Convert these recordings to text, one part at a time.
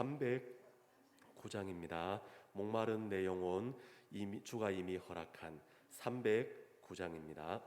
309장입니다. 목마른 내 영혼, 주가 이미 허락한 309장입니다.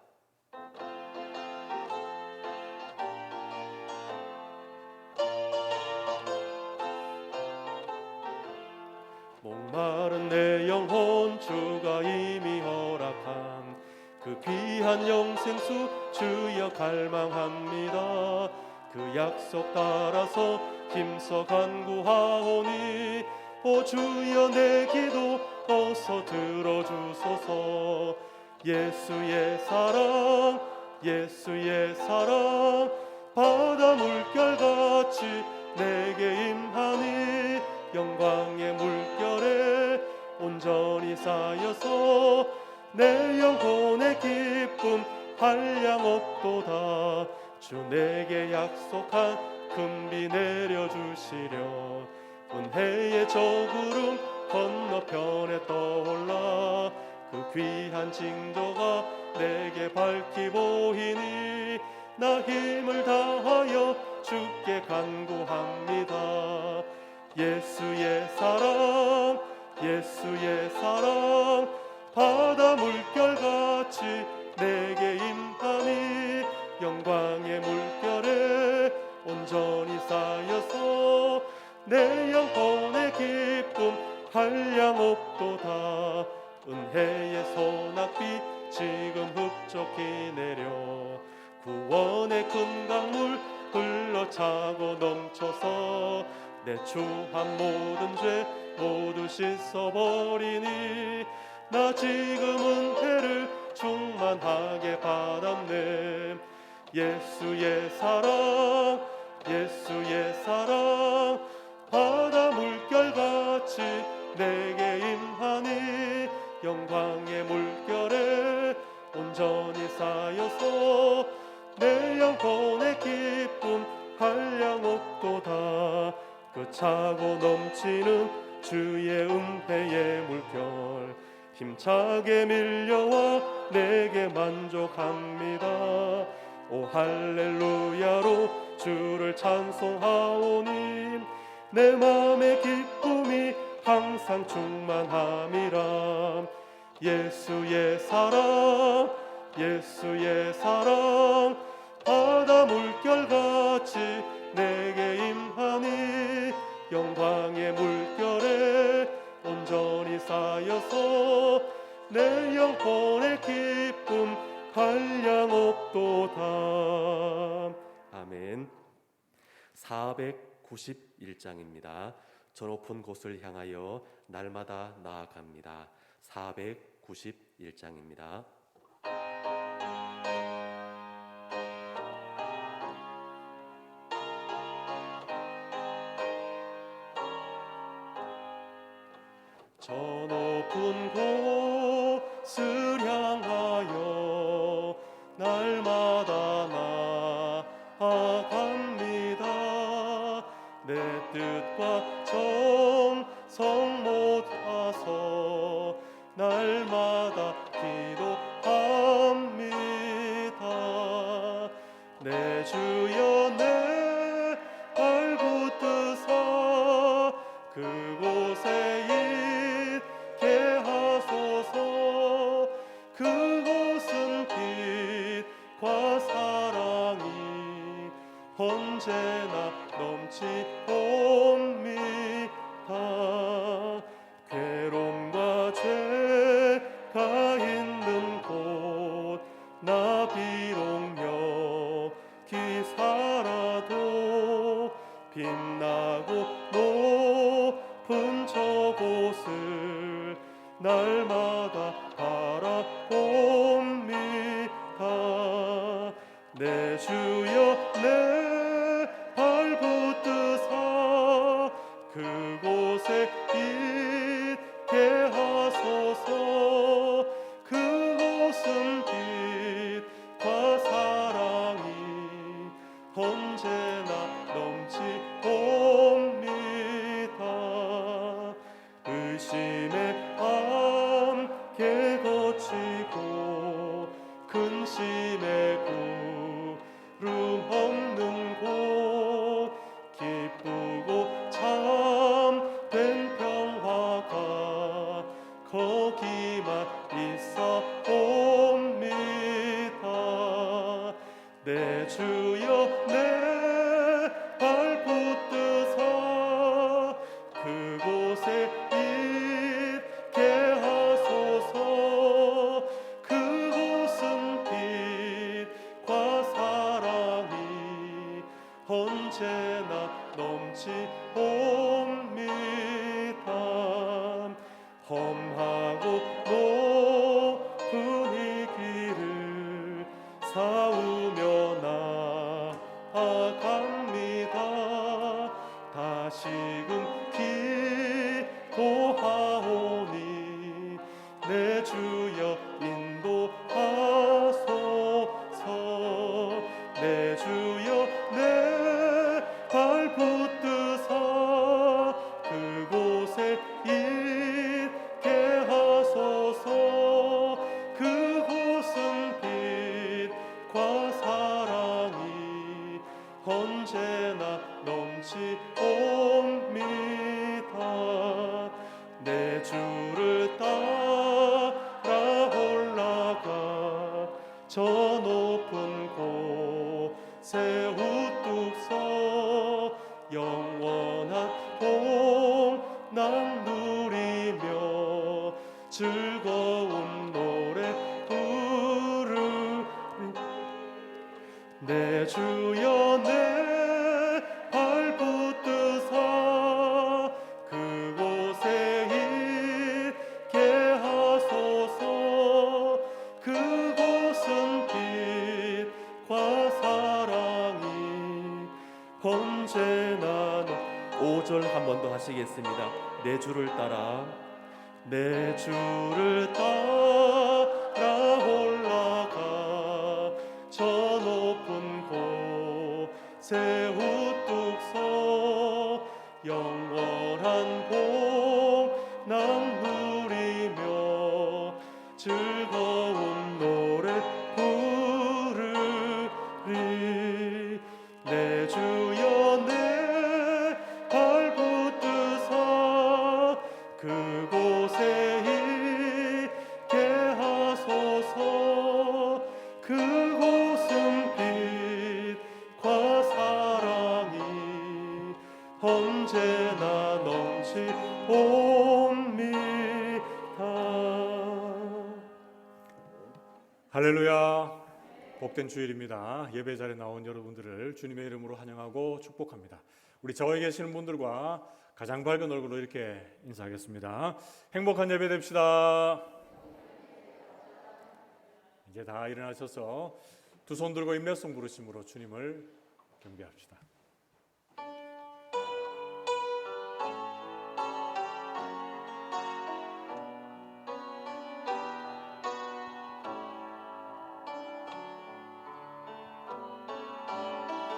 목마른 내 영혼, 주가 이미 허락한 그 귀한 영생수 주여 갈망합니다. 그 약속 따라서 힘써 간구하오니 오 주여 내 기도 어서 들어주소서. 예수의 사랑, 예수의 사랑, 바다 물결같이 내게 임하니 영광의 물결에 온전히 쌓여서 내 영혼의 기쁨 한량없도다. 주 내게 약속한 금비 내려주시려. 은혜의 저 구름 건너편에 떠올라 그 귀한 징조가 내게 밝히 보이니 나 힘을 다하여 주께 간구합니다. 예수의 사랑, 예수의 사랑, 바다 물결같이 내게 임하니 영광의 물결에 온전히 쌓여서 내 영혼의 기쁨 한량없도다. 은혜의 소낙비 지금 흡족히 내려 구원의 큰 강물 흘러차고 넘쳐서 내 추한 모든 죄 모두 씻어버리니 나 지금 은혜를 충만하게 받았네. 예수의 사랑, 예수의 사랑, 바다 물결같이 내게 임하니 영광의 물결에 온전히 쌓여서 내 영혼의 기쁨 한량없도다. 그 차고 넘치는 주의 은혜의 물결 힘차게 밀려와 내게 만족합니다. 오 할렐루야로 주를 찬송하오니 내 맘의 기쁨이 항상 충만함이라. 예수의 사랑, 예수의 사랑, 바다 물결같이 내게 임하니 영광의 물결에 온전히 쌓여서 내 영혼의 기쁨 한량없도다. 아멘. 491장입니다. 저 높은 곳을 향하여 날마다 나아갑니다. 491장입니다. 저 높은 곳을 향하여 날마다 나아갑니다. 내 뜻과 정성 모아서 날마다 기도합니다. 내 주여 내 발붙드사 그곳에 있게 하소서. 그곳은 빛과 사랑이 언제나 넘치옵니다. 괴로움과 죄가 있는 곳 나 비록 여기 살아도 빛나고 높은 저곳을 날마다 바라봅니다. 내 주여 내 발붙드사 그곳에 있게 하소서. 그곳은 빛과 사랑이 언제나 넘치옵니다. 의심에 함께 거치고 근심에 구름 없는 곳 기쁘고 참 험하고 높은 이 길을 싸우며 나아갑니다. 다시금 기도하오니 내 주여 인도하소서. 내 주여 내 발 붙드사 그곳에 있게 하소서. 그곳은 빛과 사랑이 언제나 넘치옵니다. 내 주를 따라 올라가 저 높은 곳에 우뚝 서 영원한 복락 누리며 즐거운 노래 부르리. 내 주여 내 발 붙드사 그곳에 있게 하소서. 그곳은 빛과 사랑이 언제나 5절 한 번 더 하시겠습니다. 내 주를 따라 내 주를 따라 올라가 저 높은 곳에 우뚝 서 영원한 복락 누리며 즐거운 노래 부르리. 내 주여 내 발 붙드사 그곳에 있게 하소서. 그곳은 빛과 사랑이 언제나 넘치옵니다. 할렐루야. 복된 주일입니다. 예배 자리에 나온 여러분들을 주님의 이름으로 환영하고 축복합니다. 우리 저에 계시는 분들과 가장 밝은 얼굴로 이렇게 인사하겠습니다. 행복한 예배 됩시다. 이제 다 일어나셔서 두 손 들고 인맥송 부르심으로 주님을 경배합시다.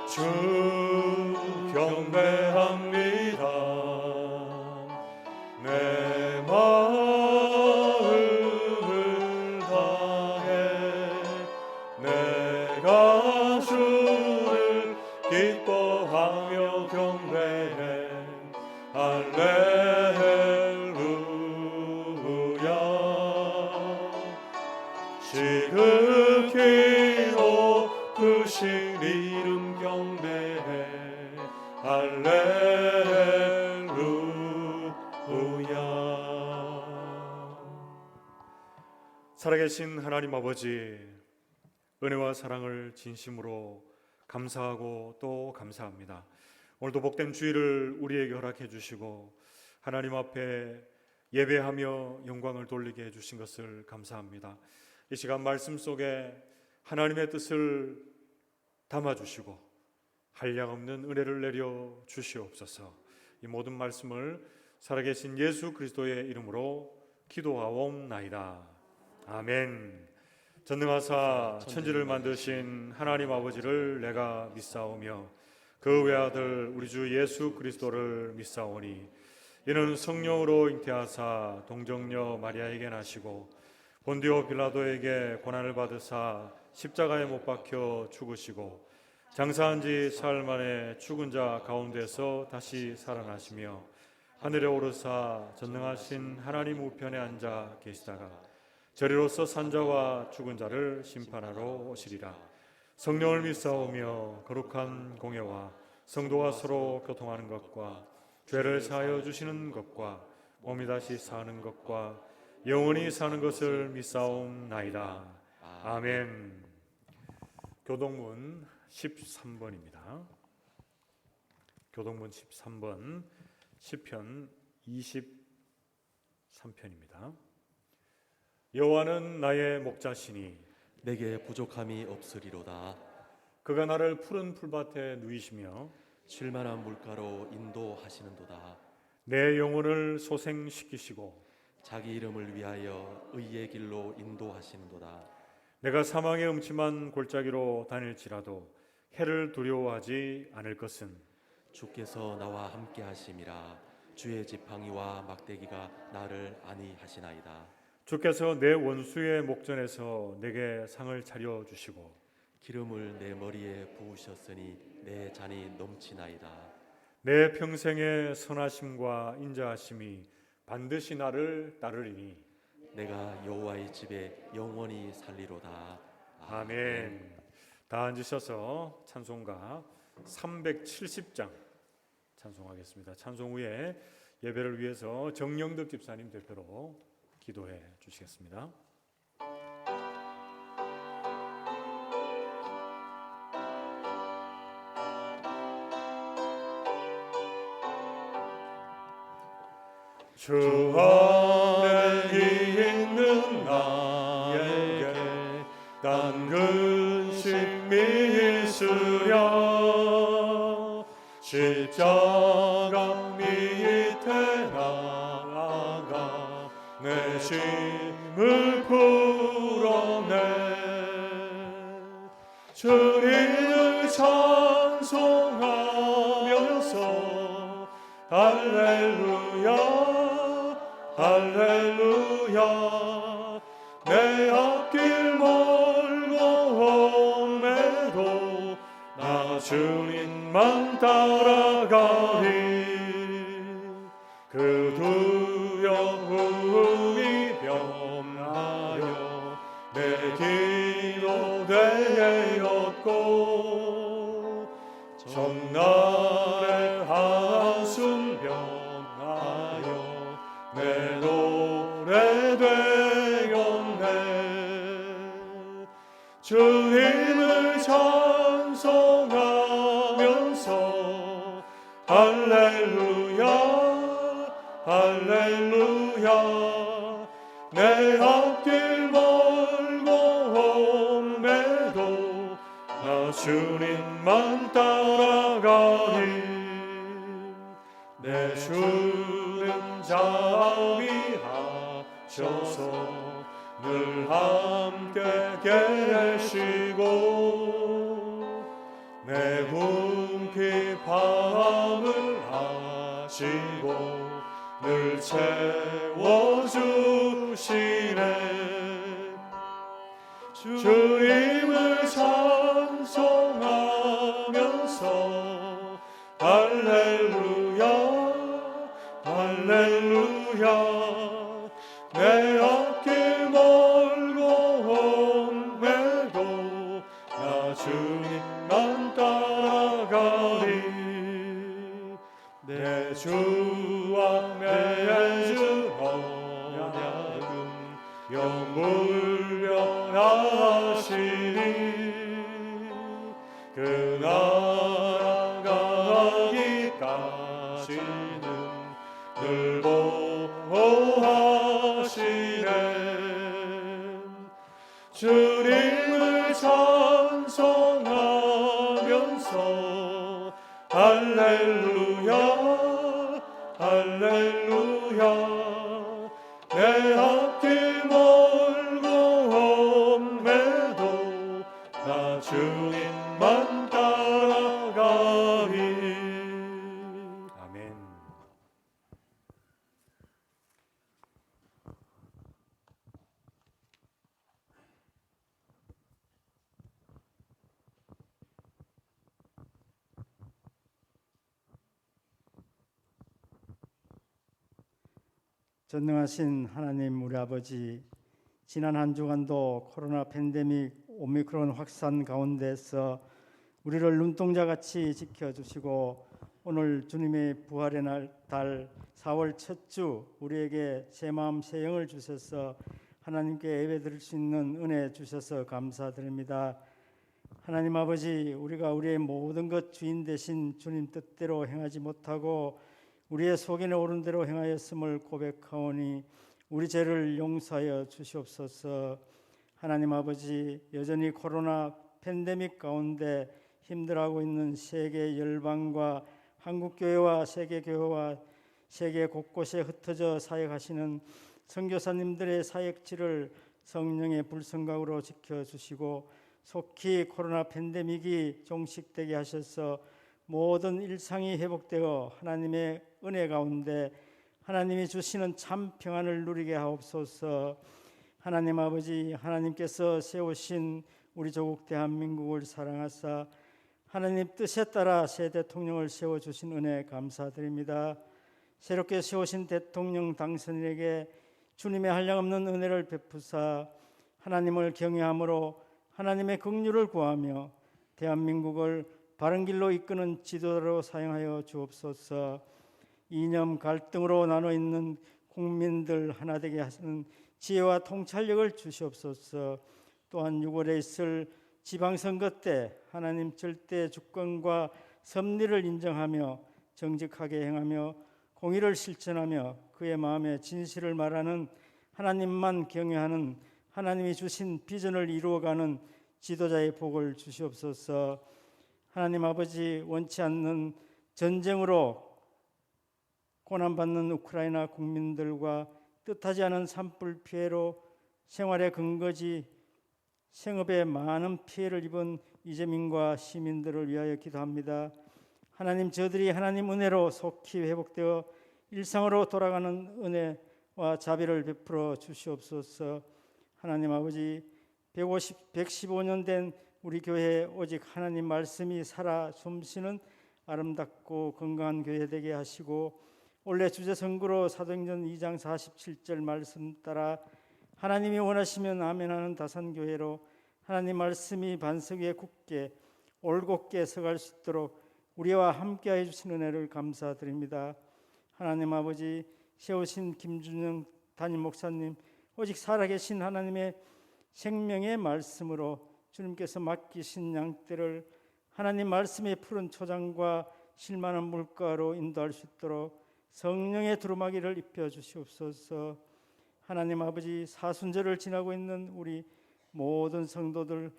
주 경배합니다. 내 마음을 다해 내가 주를 기뻐하며 경배해. 할렐루야. 지극히 높으신 이름 경배해. 할렐루야. 살아계신 하나님 아버지, 은혜와 사랑을 진심으로 감사하고 또 감사합니다. 오늘도 복된 주일을 우리에게 허락해 주시고 하나님 앞에 예배하며 영광을 돌리게 해주신 것을 감사합니다. 이 시간 말씀 속에 하나님의 뜻을 담아주시고 한량없는 은혜를 내려 주시옵소서. 이 모든 말씀을 살아계신 예수 그리스도의 이름으로 기도하옵나이다. 아멘. 전능하사 천지를 만드신 하나님 아버지를 내가 믿사오며 그 외아들 우리 주 예수 그리스도를 믿사오니 이는 성령으로 잉태하사 동정녀 마리아에게 나시고 본디오 빌라도에게 고난을 받으사 십자가에 못 박혀 죽으시고 장사한 지 사흘 만에 죽은 자 가운데서 다시 살아나시며 하늘에 오르사 전능하신 하나님 우편에 앉아 계시다가 저리로서 산자와 죽은 자를 심판하러 오시리라. 성령을 믿사오며 거룩한 공예와 성도가 서로 교통하는 것과 죄를 사하여 주시는 것과 몸이 다시 사는 것과 영원히 사는 것을 믿사옵나이다. 아멘. 교동문 13번입니다. 교동문 13번 시편 23편입니다. 여호와는 나의 목자시니 내게 부족함이 없으리로다. 그가 나를 푸른 풀밭에 누이시며 쉴만한 물가로 인도하시는도다. 내 영혼을 소생시키시고 자기 이름을 위하여 의의 길로 인도하시는도다. 내가 사망의 음침한 골짜기로 다닐지라도 해를 두려워하지 않을 것은 주께서 나와 함께 하심이라. 주의 지팡이와 막대기가 나를 안위하시나이다. 주께서 내 원수의 목전에서 내게 상을 차려주시고 기름을 내 머리에 부으셨으니 내 잔이 넘치나이다. 내 평생의 선하심과 인자하심이 반드시 나를 따르리니 내가 여호와의 집에 영원히 살리로다. 아멘. 다 앉으셔서 찬송가 370장 찬송하겠습니다. 찬송 후에 예배를 위해서 정영덕 집사님 대표로 기도해 주시겠습니다. 주 안에 있는 나에게 단 근심이 있으랴. 십자가 밑에 나아가 내 짐을 풀어내. 주님을 찬송하면서 할렐루야 할렐루야. 내 앞길 멀고 험해도 나 주님만 따라가리. 그 두려움이 변하여 내 기도 되었고 전날의 한숨 변하여 내 노래 되었네. 주님을 찬송하면서 할렐루야 할렐루야. 내 앞길 멀고 험해도 나 주님만 따라가리. 내 주는 자비하셔서 늘 함께 계시고 내 궁핍 밤을 아시고 늘 채워주시네. 주님을 찬송하면서 할렐루야 할렐루야. 내 앞길 멀고 험해도 나 주님만 따라가리. 내 주와 맺은 언약은 영불변하시니 그 나라 가기까지는 늘 보호하시네. 주님을 찬송하면서 할렐루야 할렐루야. 내 앞길 멀고 험해도 나 주님만 따라가리. 아멘. 전능하신 하나님 우리 아버지, 지난 한 주간도 코로나 팬데믹 오미크론 확산 가운데서 우리를 눈동자같이 지켜주시고 오늘 주님의 부활의 달 4월 첫 주 우리에게 새 마음 새 영을 주셔서 하나님께 예배드릴 수 있는 은혜 주셔서 감사드립니다. 하나님 아버지, 우리가 우리의 모든 것 주인 되신 주님 뜻대로 행하지 못하고 우리의 속인에 오른 대로 행하였음을 고백하오니 우리 죄를 용서하여 주시옵소서. 하나님 아버지, 여전히 코로나 팬데믹 가운데 힘들어하고 있는 세계 열방과 한국교회와 세계교회와 세계 곳곳에 흩어져 사역하시는 선교사님들의 사역지를 성령의 불성각으로 지켜주시고 속히 코로나 팬데믹이 종식되게 하셔서 모든 일상이 회복되어 하나님의 은혜 가운데 하나님이 주시는 참 평안을 누리게 하옵소서. 하나님 아버지, 하나님께서 세우신 우리 조국 대한민국을 사랑하사 하나님 뜻에 따라 새 대통령을 세워주신 은혜 감사드립니다. 새롭게 세우신 대통령 당선인에게 주님의 한량없는 은혜를 베푸사 하나님을 경외함으로 하나님의 긍휼을 구하며 대한민국을 바른 길로 이끄는 지도자로 사용하여 주옵소서. 이념 갈등으로 나눠 있는 국민들 하나 되게 하시는 지혜와 통찰력을 주시옵소서. 또한 6월에 있을 지방선거 때 하나님 절대 주권과 섭리를 인정하며 정직하게 행하며 공의를 실천하며 그의 마음에 진실을 말하는 하나님만 경외하는 하나님이 주신 비전을 이루어가는 지도자의 복을 주시옵소서. 하나님 아버지, 원치 않는 전쟁으로 고난받는 우크라이나 국민들과 뜻하지 않은 산불 피해로 생활의 근거지 생업에 많은 피해를 입은 이재민과 시민들을 위하여 기도합니다. 하나님, 저들이 하나님 은혜로 속히 회복되어 일상으로 돌아가는 은혜와 자비를 베풀어 주시옵소서. 하나님 아버지, 115년 된 우리 교회에 오직 하나님 말씀이 살아 숨쉬는 아름답고 건강한 교회 되게 하시고 올해 주제 선구로 사도행전 2장 47절 말씀 따라 하나님이 원하시면 아멘하는 다산교회로 하나님 말씀이 반석 위에 굳게 올곧게 서갈 수 있도록 우리와 함께해 주신 은혜를 감사드립니다. 하나님 아버지, 세우신 김준영 담임 목사님, 오직 살아계신 하나님의 생명의 말씀으로 주님께서 맡기신 양떼를 하나님 말씀의 푸른 초장과 실만한 물가로 인도할 수 있도록 성령의 두루마기를 입혀 주시옵소서. 하나님 아버지, 사순절을 지나고 있는 우리 모든 성도들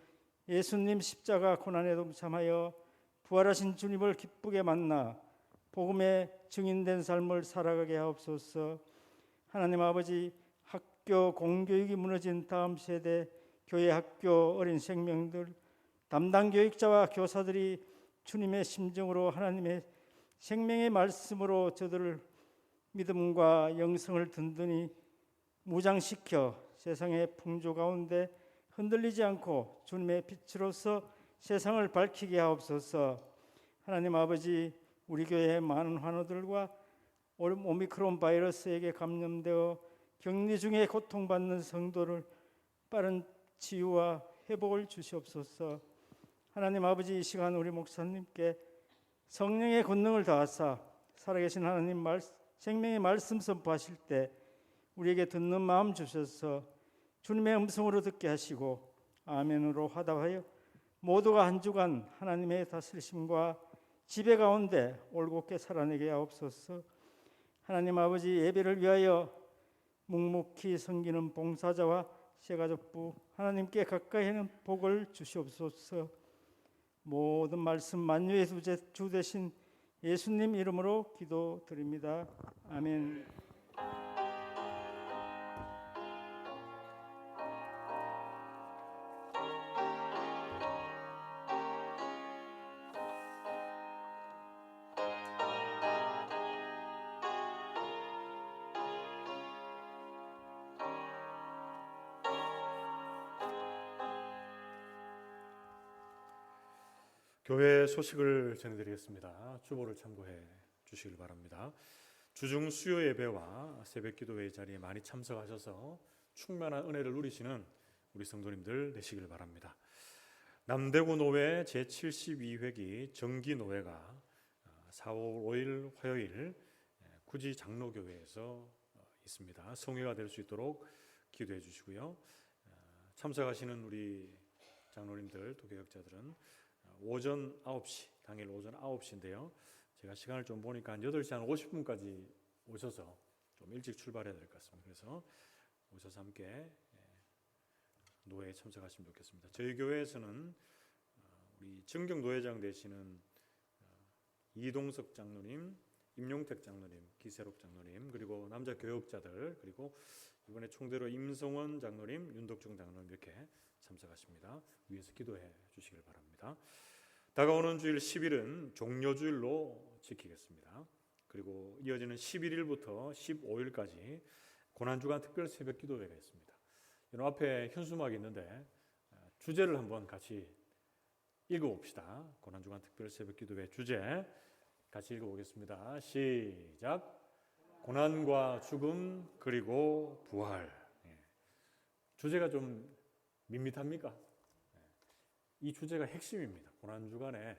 예수님 십자가 고난에도 무참하여 부활하신 주님을 기쁘게 만나 복음의 증인된 삶을 살아가게 하옵소서. 하나님 아버지, 학교 공교육이 무너진 다음 세대 교회 학교 어린 생명들 담당 교육자와 교사들이 주님의 심정으로 하나님의 생명의 말씀으로 저들을 믿음과 영성을 든든히 무장시켜 세상의 풍조 가운데 흔들리지 않고 주님의 빛으로서 세상을 밝히게 하옵소서. 하나님 아버지, 우리 교회의 많은 환우들과 오미크론 바이러스에게 감염되어 격리 중에 고통받는 성도를 빠른 치유와 회복을 주시옵소서. 하나님 아버지, 이 시간 우리 목사님께 성령의 권능을 다하사 살아계신 하나님 생명의 말씀 선포하실 때 우리에게 듣는 마음 주셔서 주님의 음성으로 듣게 하시고 아멘으로 화답하여 모두가 한 주간 하나님의 다스리심과 지배 가운데 올곧게 살아내게 하옵소서. 하나님 아버지, 예배를 위하여 묵묵히 섬기는 봉사자와 새가족부 하나님께 가까이 하는 복을 주시옵소서. 모든 말씀 만유의 주 되신 예수님 이름으로 기도드립니다. 아멘. 교회 소식을 전해드리겠습니다. 주보를 참고해 주시길 바랍니다. 주중 수요 예배와 새벽 기도회 자리에 많이 참석하셔서 충만한 은혜를 누리시는 우리 성도님들 되시길 바랍니다. 남대구 노회 제72회기 정기노회가 4월 5일 화요일 구지 장로교회에서 있습니다. 성회가 될 수 있도록 기도해 주시고요. 참석하시는 우리 장로님들, 도교역자들은 오전 9시, 당일 오전 9시인데요. 제가 시간을 좀 보니까 한 8시 한 50분까지 오셔서 좀 일찍 출발해야 될 것 같습니다. 그래서 오셔서 함께 노회에 참석하시면 좋겠습니다. 저희 교회에서는 우리 정경노회장 되시는 이동석 장로님, 임용택 장로님, 기세록 장로님, 그리고 남자 교역자들, 그리고 이번에 총대로 임성원 장로님, 윤덕중 장로님 이렇게 참석하십니다. 위에서 기도해 주시길 바랍니다. 다가오는 주일 10일은 종료주일로 지키겠습니다. 그리고 이어지는 11일부터 15일까지 고난주간 특별 새벽 기도회가 있습니다. 여러분 앞에 현수막이 있는데 주제를 한번 같이 읽어봅시다. 고난주간 특별 새벽 기도회 주제 같이 읽어보겠습니다. 시작. 고난과 죽음 그리고 부활. 주제가 좀 밋밋합니까? 이 주제가 핵심입니다. 고난주간의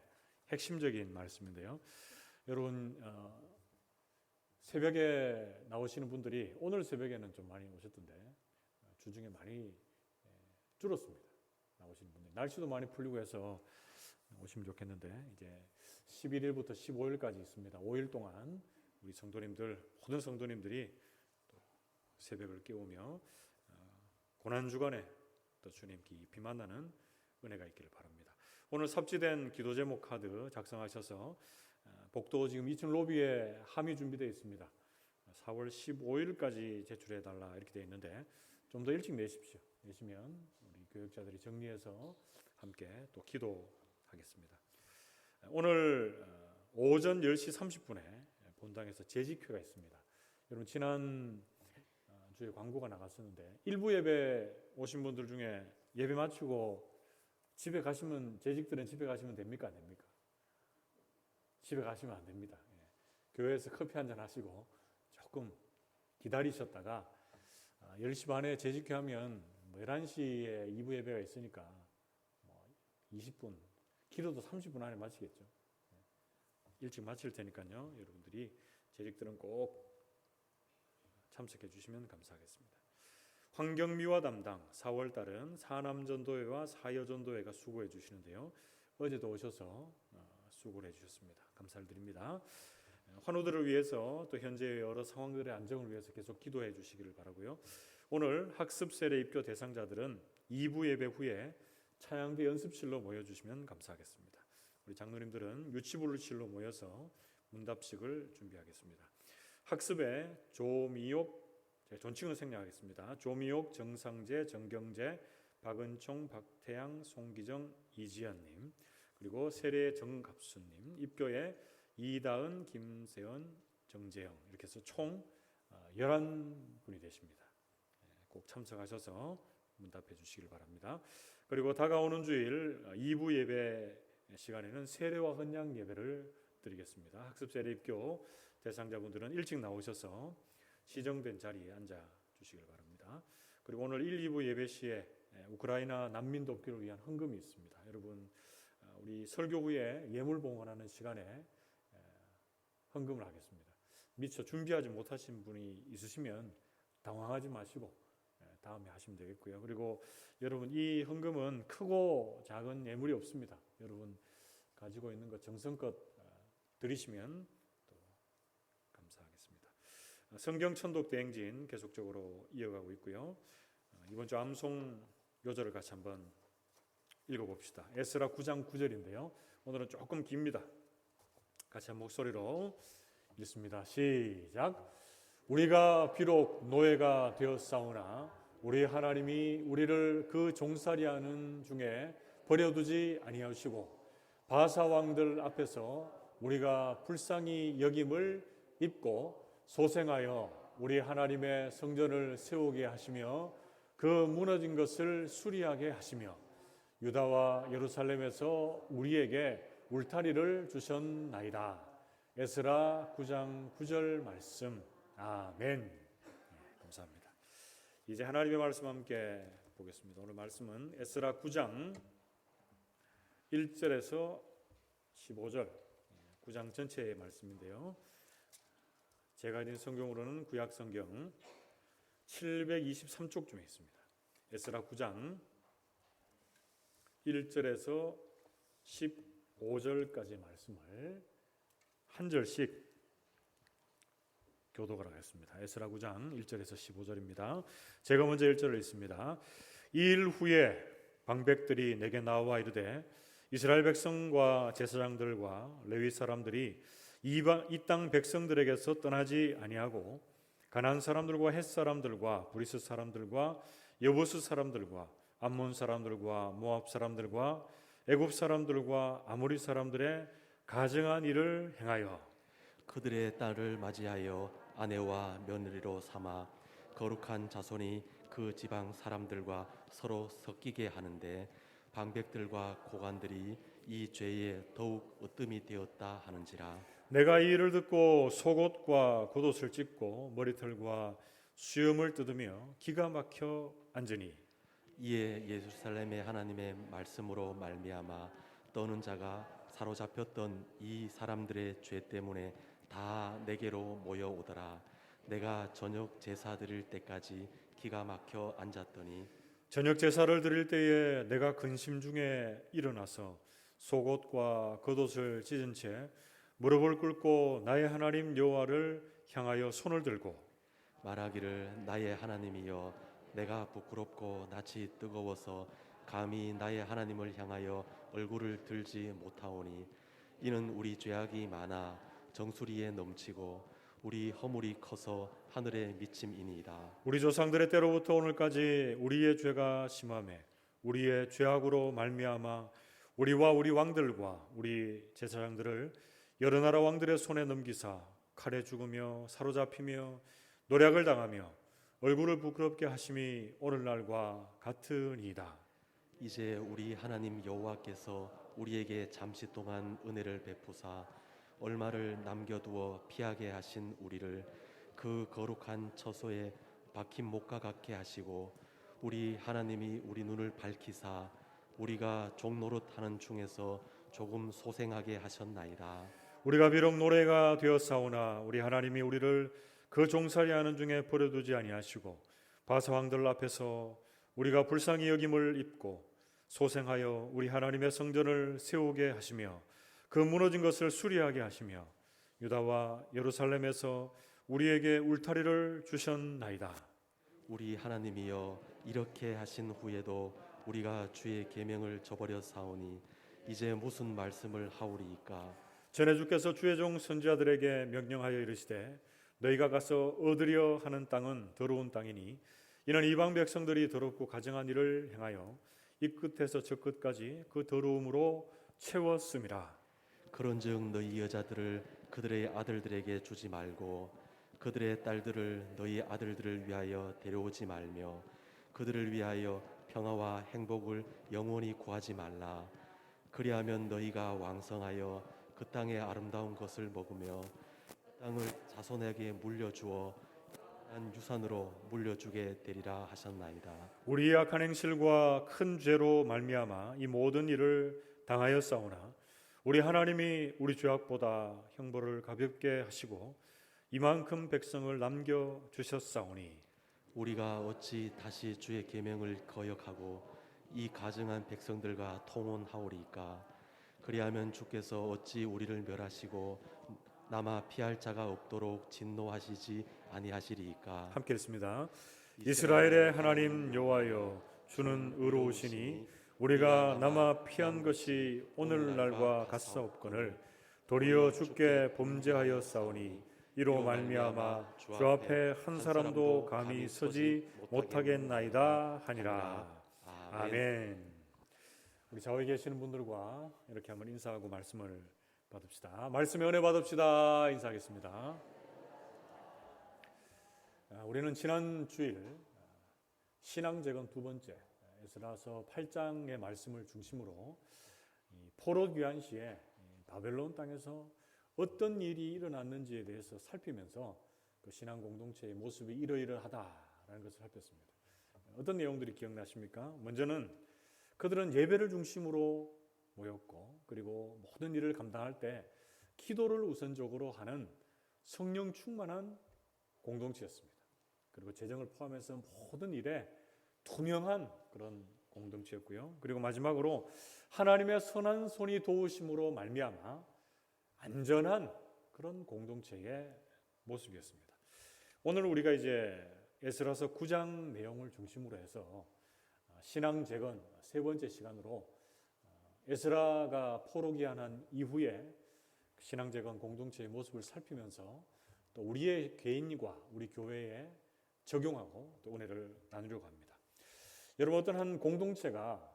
핵심적인 말씀인데요. 여러분 새벽에 나오시는 분들이 오늘 새벽에는 좀 많이 오셨던데 주중에 많이 줄었습니다. 나오시는 분들. 날씨도 많이 풀리고 해서 오시면 좋겠는데 이제 11일부터 15일까지 있습니다. 5일 동안 우리 성도님들, 모든 성도님들이 또 새벽을 깨우며 고난주간에 또 주님 깊이 만나는 은혜가 있기를 바랍니다. 오늘 삽지된 기도 제목 카드 작성하셔서 복도 지금 2층 로비에 함의 준비되어 있습니다. 4월 15일까지 제출해 달라 이렇게 되어 있는데 좀 더 일찍 내십시오. 내시면 우리 교역자들이 정리해서 함께 또 기도하겠습니다. 오늘 오전 10시 30분에 본당에서 재직회가 있습니다. 여러분 지난 주에 광고가 나갔었는데 일부 예배 오신 분들 중에 예배 마치고 집에 가시면 재직들은 집에 가시면 됩니까? 안 됩니까? 집에 가시면 안 됩니다. 교회에서 커피 한잔 하시고 조금 기다리셨다가 10시 반에 재직회 하면 11시에 2부 예배가 있으니까 20분, 길어도 30분 안에 마치겠죠. 일찍 마칠 테니까요. 여러분들이 재직들은 꼭 참석해 주시면 감사하겠습니다. 환경미화 담당 4월 달은 사남전도회와 사여전도회가 수고해 주시는데요. 어제도 오셔서 수고를 해주셨습니다. 감사를 드립니다. 환우들을 위해서 또 현재 여러 상황들의 안정을 위해서 계속 기도해 주시기를 바라고요. 오늘 학습 세례 입교 대상자들은 2부 예배 후에 차양대 연습실로 모여주시면 감사하겠습니다. 우리 장로님들은 유치불실로 모여서 문답식을 준비하겠습니다. 학습에 조미옥, 존칭을 생략하겠습니다. 조미옥, 정상재, 정경재, 박은총, 박태양, 송기정, 이지연님, 그리고 세례 정갑수님, 입교에 이다은, 김세연, 정재영 이렇게 해서 총 11분이 되십니다. 꼭 참석하셔서 문답해 주시길 바랍니다. 그리고 다가오는 주일 2부 예배 시간에는 세례와 헌양 예배를 드리겠습니다. 학습 세례 입교 대상자분들은 일찍 나오셔서 시정된 자리에 앉아 주시길 바랍니다. 그리고 오늘 1, 2부 예배 시에 우크라이나 난민 돕기를 위한 헌금이 있습니다. 여러분 우리 설교 후에 예물 봉헌하는 시간에 헌금을 하겠습니다. 미처 준비하지 못하신 분이 있으시면 당황하지 마시고 다음에 하시면 되겠고요. 그리고 여러분 이 헌금은 크고 작은 예물이 없습니다. 여러분 가지고 있는 것 정성껏 드리시면 또 감사하겠습니다. 성경 천독 대행진 계속적으로 이어가고 있고요. 이번 주 암송 요절을 같이 한번 읽어봅시다. 에스라 9장 9절인데요. 오늘은 조금 깁니다. 같이 한 목소리로 읽습니다. 시작. 우리가 비록 노예가 되었사오나 우리 하나님이 우리를 그 종살이하는 중에 버려두지 아니하시고 바사 왕들 앞에서 우리가 불쌍히 여김을 입고 소생하여 우리 하나님의 성전을 세우게 하시며 그 무너진 것을 수리하게 하시며 유다와 예루살렘에서 우리에게 울타리를 주셨나이다. 에스라 9장 9절 말씀. 아멘. 감사합니다. 이제 하나님의 말씀 함께 보겠습니다. 오늘 말씀은 에스라 9장 1절에서 15절 9장 전체의 말씀인데요. 제가 읽은 성경으로는 구약 성경 723쪽쯤에 있습니다. 에스라 9장 1절에서 15절까지 말씀을 한 절씩 교독을 하겠습니다. 에스라 9장 1절에서 15절입니다. 제가 먼저 1절을 읽습니다. 이 일 후에 방백들이 내게 나와 이르되 이스라엘 백성과 제사장들과 레위 사람들이 이 땅 백성들에게서 떠나지 아니하고 가나안 사람들과 헷 사람들과 브리스 사람들과 여부스 사람들과 암몬 사람들과 모압 사람들과 애굽 사람들과 아모리 사람들의 가증한 일을 행하여 그들의 딸을 맞이하여 아내와 며느리로 삼아 거룩한 자손이 그 지방 사람들과 서로 섞이게 하는데 방백들과 고관들이 이 죄에 더욱 으뜸이 되었다 하는지라. 내가 이 일을 듣고 속옷과 겉옷을 찢고 머리털과 수염을 뜯으며 기가 막혀 앉으니 이에 예루살렘의 하나님의 말씀으로 말미암아 떠는 자가 사로잡혔던 이 사람들의 죄 때문에 다 내게로 모여오더라. 내가 저녁 제사 드릴 때까지 기가 막혀 앉았더니 저녁 제사를 드릴 때에 내가 근심 중에 일어나서 속옷과 겉옷을 찢은 채 무릎을 꿇고 나의 하나님 여호와를 향하여 손을 들고 말하기를 나의 하나님이여 내가 부끄럽고 낯이 뜨거워서 감히 나의 하나님을 향하여 얼굴을 들지 못하오니 이는 우리 죄악이 많아 정수리에 넘치고 우리 허물이 커서 하늘에 미침이니이다. 우리 조상들의 때로부터 오늘까지 우리의 죄가 심하매 우리의 죄악으로 말미암아 우리와 우리 왕들과 우리 제사장들을 여러 나라 왕들의 손에 넘기사 칼에 죽으며 사로잡히며 노략을 당하며 얼굴을 부끄럽게 하심이 오늘날과 같으니이다. 이제 우리 하나님 여호와께서 우리에게 잠시 동안 은혜를 베푸사 얼마를 남겨두어 피하게 하신 우리를 그 거룩한 처소에 박힌 목과 같게 하시고 우리 하나님이 우리 눈을 밝히사 우리가 종노릇하는 중에서 조금 소생하게 하셨나이다. 우리가 비록 노래가 되었사오나 우리 하나님이 우리를 그 종살이하는 중에 버려두지 아니하시고 바사왕들 앞에서 우리가 불쌍히 여김을 입고 소생하여 우리 하나님의 성전을 세우게 하시며 그 무너진 것을 수리하게 하시며 유다와 예루살렘에서 우리에게 울타리를 주셨나이다. 우리 하나님이여 이렇게 하신 후에도 우리가 주의 계명을 저버려 사오니 이제 무슨 말씀을 하오리이까. 전에 주께서 주의 종 선지자들에게 명령하여 이르시되 너희가 가서 얻으려 하는 땅은 더러운 땅이니 이는 이방 백성들이 더럽고 가증한 일을 행하여 이 끝에서 저 끝까지 그 더러움으로 채웠음이라. 그런즉 너희 여자들을 그들의 아들들에게 주지 말고 그들의 딸들을 너희 아들들을 위하여 데려오지 말며 그들을 위하여 평화와 행복을 영원히 구하지 말라. 그리하면 너희가 왕성하여 그 땅의 아름다운 것을 먹으며 그 땅을 자손에게 물려주어 한 유산으로 물려주게 되리라 하셨나이다. 우리의 악한 행실과 큰 죄로 말미암아 이 모든 일을 당하였사오나 우리 하나님이 우리 죄악보다 형벌을 가볍게 하시고 이만큼 백성을 남겨 주셨사오니 우리가 어찌 다시 주의 계명을 거역하고 이 가증한 백성들과 통혼하오리까. 그리하면 주께서 어찌 우리를 멸하시고 남아 피할 자가 없도록 진노하시지 아니하시리이까. 함께 읽습니다. 이스라엘의 하나님 여호와여 주는 의로우시니 우리가 남아 피한 것이 오늘날과 같사옵거늘 도리어 주께 범죄하였사오니 이로 말미암아 주 앞에 한 사람도 감히 서지 못하겠나이다 하니라. 아멘. 우리 좌우에 계시는 분들과 이렇게 한번 인사하고 말씀을 받읍시다. 말씀의 은혜 받읍시다. 인사하겠습니다. 우리는 지난 주일 신앙재건 두 번째 에스라서 8장의 말씀을 중심으로 포로 귀환 시에 바벨론 땅에서 어떤 일이 일어났는지에 대해서 살피면서 그 신앙 공동체의 모습이 이러이러하다라는 것을 살폈습니다. 어떤 내용들이 기억나십니까? 먼저는 그들은 예배를 중심으로 모였고 그리고 모든 일을 감당할 때 기도를 우선적으로 하는 성령 충만한 공동체였습니다. 그리고 재정을 포함해서 모든 일에 투명한 그런 공동체였고요. 그리고 마지막으로 하나님의 선한 손이 도우심으로 말미암아 안전한 그런 공동체의 모습이었습니다. 오늘 우리가 이제 에스라서 9장 내용을 중심으로 해서 신앙 재건 세 번째 시간으로 에스라가 포로기한한 이후에 신앙 재건 공동체의 모습을 살피면서 또 우리의 개인과 우리 교회에 적용하고 또 은혜를 나누려고 합니다. 여러분, 어떤 한 공동체가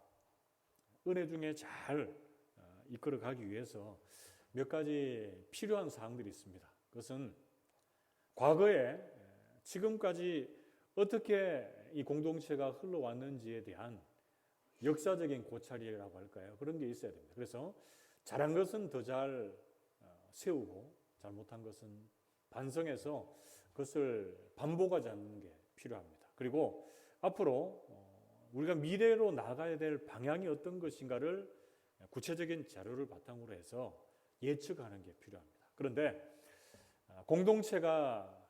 은혜 중에 잘 이끌어가기 위해서 몇 가지 필요한 사항들이 있습니다. 그것은 과거에 지금까지 어떻게 이 공동체가 흘러왔는지에 대한 역사적인 고찰이라고 할까요? 그런 게 있어야 됩니다. 그래서 잘한 것은 더 잘 세우고 잘못한 것은 반성해서 그것을 반복하지 않는 게 필요합니다. 그리고 앞으로 우리가 미래로 나가야 될 방향이 어떤 것인가를 구체적인 자료를 바탕으로 해서 예측하는 게 필요합니다. 그런데 공동체가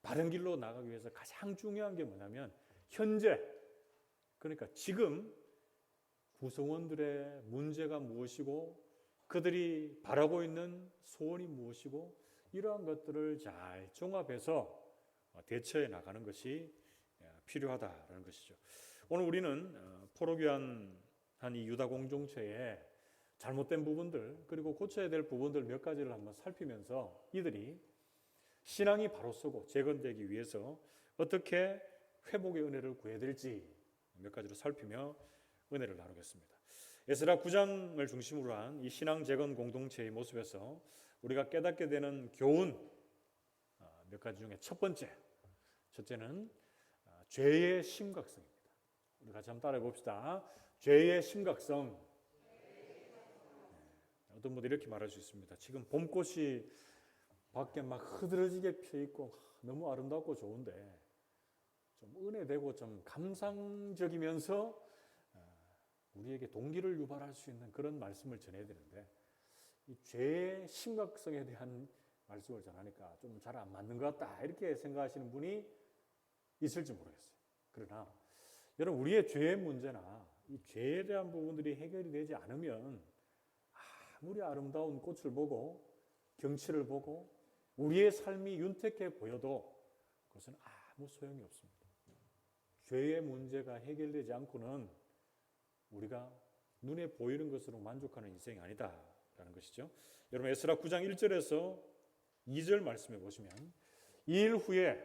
바른 길로 나가기 위해서 가장 중요한 게 뭐냐면 현재, 그러니까 지금 구성원들의 문제가 무엇이고 그들이 바라고 있는 소원이 무엇이고 이러한 것들을 잘 종합해서 대처해 나가는 것이 필요하다라는 것이죠. 오늘 우리는 포로기한 이 유다 공동체의 잘못된 부분들 그리고 고쳐야 될 부분들 몇 가지를 한번 살피면서 이들이 신앙이 바로 서고 재건되기 위해서 어떻게 회복의 은혜를 구해야 될지 몇 가지로 살피며 은혜를 나누겠습니다. 에스라 9장을 중심으로 한 이 신앙 재건 공동체의 모습에서 우리가 깨닫게 되는 교훈 몇 가지 중에 첫째는 죄의 심각성입니다. 우리 같이 한번 따라해 봅시다. 죄의 심각성. 어떤 분들이 이렇게 말할 수 있습니다. 지금 봄꽃이 밖에 막 흐드러지게 펴 있고 너무 아름답고 좋은데 좀 은혜되고 좀 감상적이면서 우리에게 동기를 유발할 수 있는 그런 말씀을 전해야 되는데 이 죄의 심각성에 대한 말씀을 전하니까 좀 잘 안 맞는 것 같다 이렇게 생각하시는 분이 있을지 모르겠어요. 그러나 여러분, 우리의 죄의 문제나 이 죄에 대한 부분들이 해결이 되지 않으면 아무리 아름다운 꽃을 보고 경치를 보고 우리의 삶이 윤택해 보여도 그것은 아무 소용이 없습니다. 죄의 문제가 해결되지 않고는 우리가 눈에 보이는 것으로 만족하는 인생이 아니다라는 것이죠. 여러분, 에스라 9장 1절에서 2절 말씀해 보시면 이 일 후에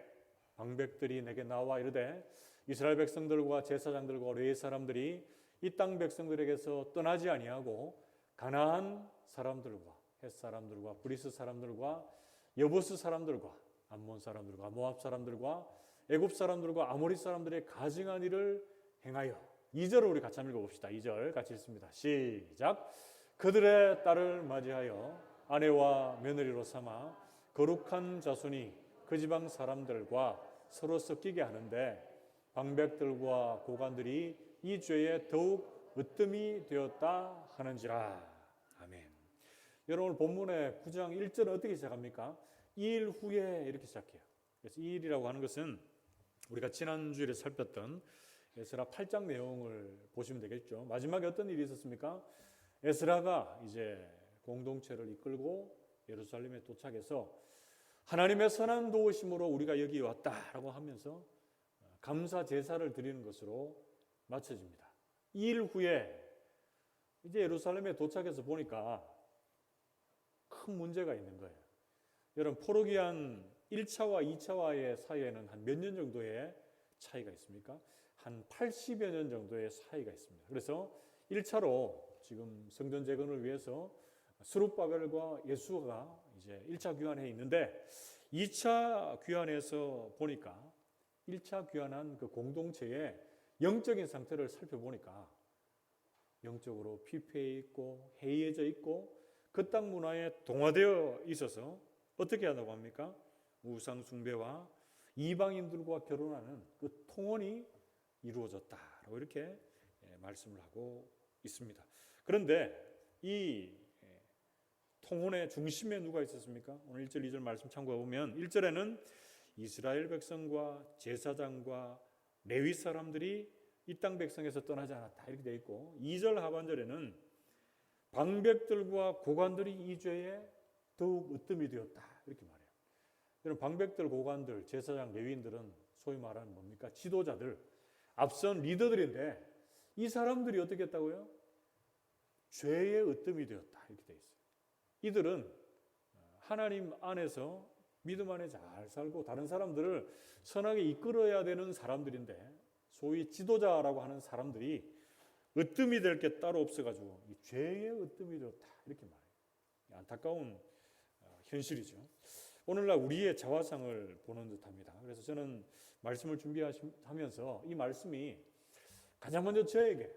방백들이 내게 나와 이르되 이스라엘 백성들과 제사장들과 레위 사람들이 이 땅 백성들에게서 떠나지 아니하고 가나안 사람들과 헷 사람들과 브리스 사람들과 여부스 사람들과 암몬 사람들과 모압 사람들과 애굽 사람들과 아모리 사람들의 가증한 일을 행하여 2절을 우리 같이 한번 읽어봅시다. 2절 같이 읽습니다. 시작. 그들의 딸을 맞이하여 아내와 며느리로 삼아 거룩한 자손이 그 지방 사람들과 서로 섞이게 하는데 방백들과 고관들이 이 죄에 더욱 으뜸이 되었다 하는지라. 아멘. 여러분, 본문의 9장 1절은 어떻게 시작합니까? 이 일 후에 이렇게 시작해요. 그래서 이 일이라고 하는 것은 우리가 지난주에 살폈던 에스라 8장 내용을 보시면 되겠죠. 마지막에 어떤 일이 있었습니까? 에스라가 이제 공동체를 이끌고 예루살렘에 도착해서 하나님의 선한 도우심으로 우리가 여기 왔다라고 하면서 감사 제사를 드리는 것으로 마쳐집니다. 이 일 후에 이제 예루살렘에 도착해서 보니까 큰 문제가 있는 거예요. 여러분, 포로기한 1차와 2차와의 사이에는 한 몇 년 정도의 차이가 있습니까? 한 80여 년 정도의 차이가 있습니다. 그래서 1차로 지금 성전 재건을 위해서 스룹바벨과 예수가 이제 1차 귀환에 있는데 2차 귀환에서 보니까 1차 귀환한 그 공동체의 영적인 상태를 살펴보니까 영적으로 피폐해 있고 해이해져 있고 그 땅 문화에 동화되어 있어서 어떻게 하다고 합니까? 우상 숭배와 이방인들과 결혼하는 그 통혼이 이루어졌다라고 이렇게 말씀을 하고 있습니다. 그런데 이 통혼의 중심에 누가 있었습니까? 오늘 1절, 2절 말씀 참고해 보면 1절에는 이스라엘 백성과 제사장과 레위 사람들이 이 땅 백성에서 떠나지 않았다 이렇게 되어 있고 2절 하반절에는 방백들과 고관들이 이 죄에 더욱 으뜸이 되었다. 이렇게 말해요. 여러분, 방백들, 고관들, 제사장, 레위인들은 소위 말하는 뭡니까? 지도자들, 앞선 리더들인데 이 사람들이 어떻게 했다고요? 죄의 으뜸이 되었다. 이렇게 돼 있어요. 이들은 하나님 안에서 믿음 안에 잘 살고 다른 사람들을 선하게 이끌어야 되는 사람들인데 소위 지도자라고 하는 사람들이 으뜸이 될 게 따로 없어가지고 이 죄의 으뜸이 되었다. 이렇게 말해요. 안타까운 현실이죠. 오늘날 우리의 자화상을 보는 듯합니다. 그래서 저는 말씀을 준비하면서 이 말씀이 가장 먼저 저에게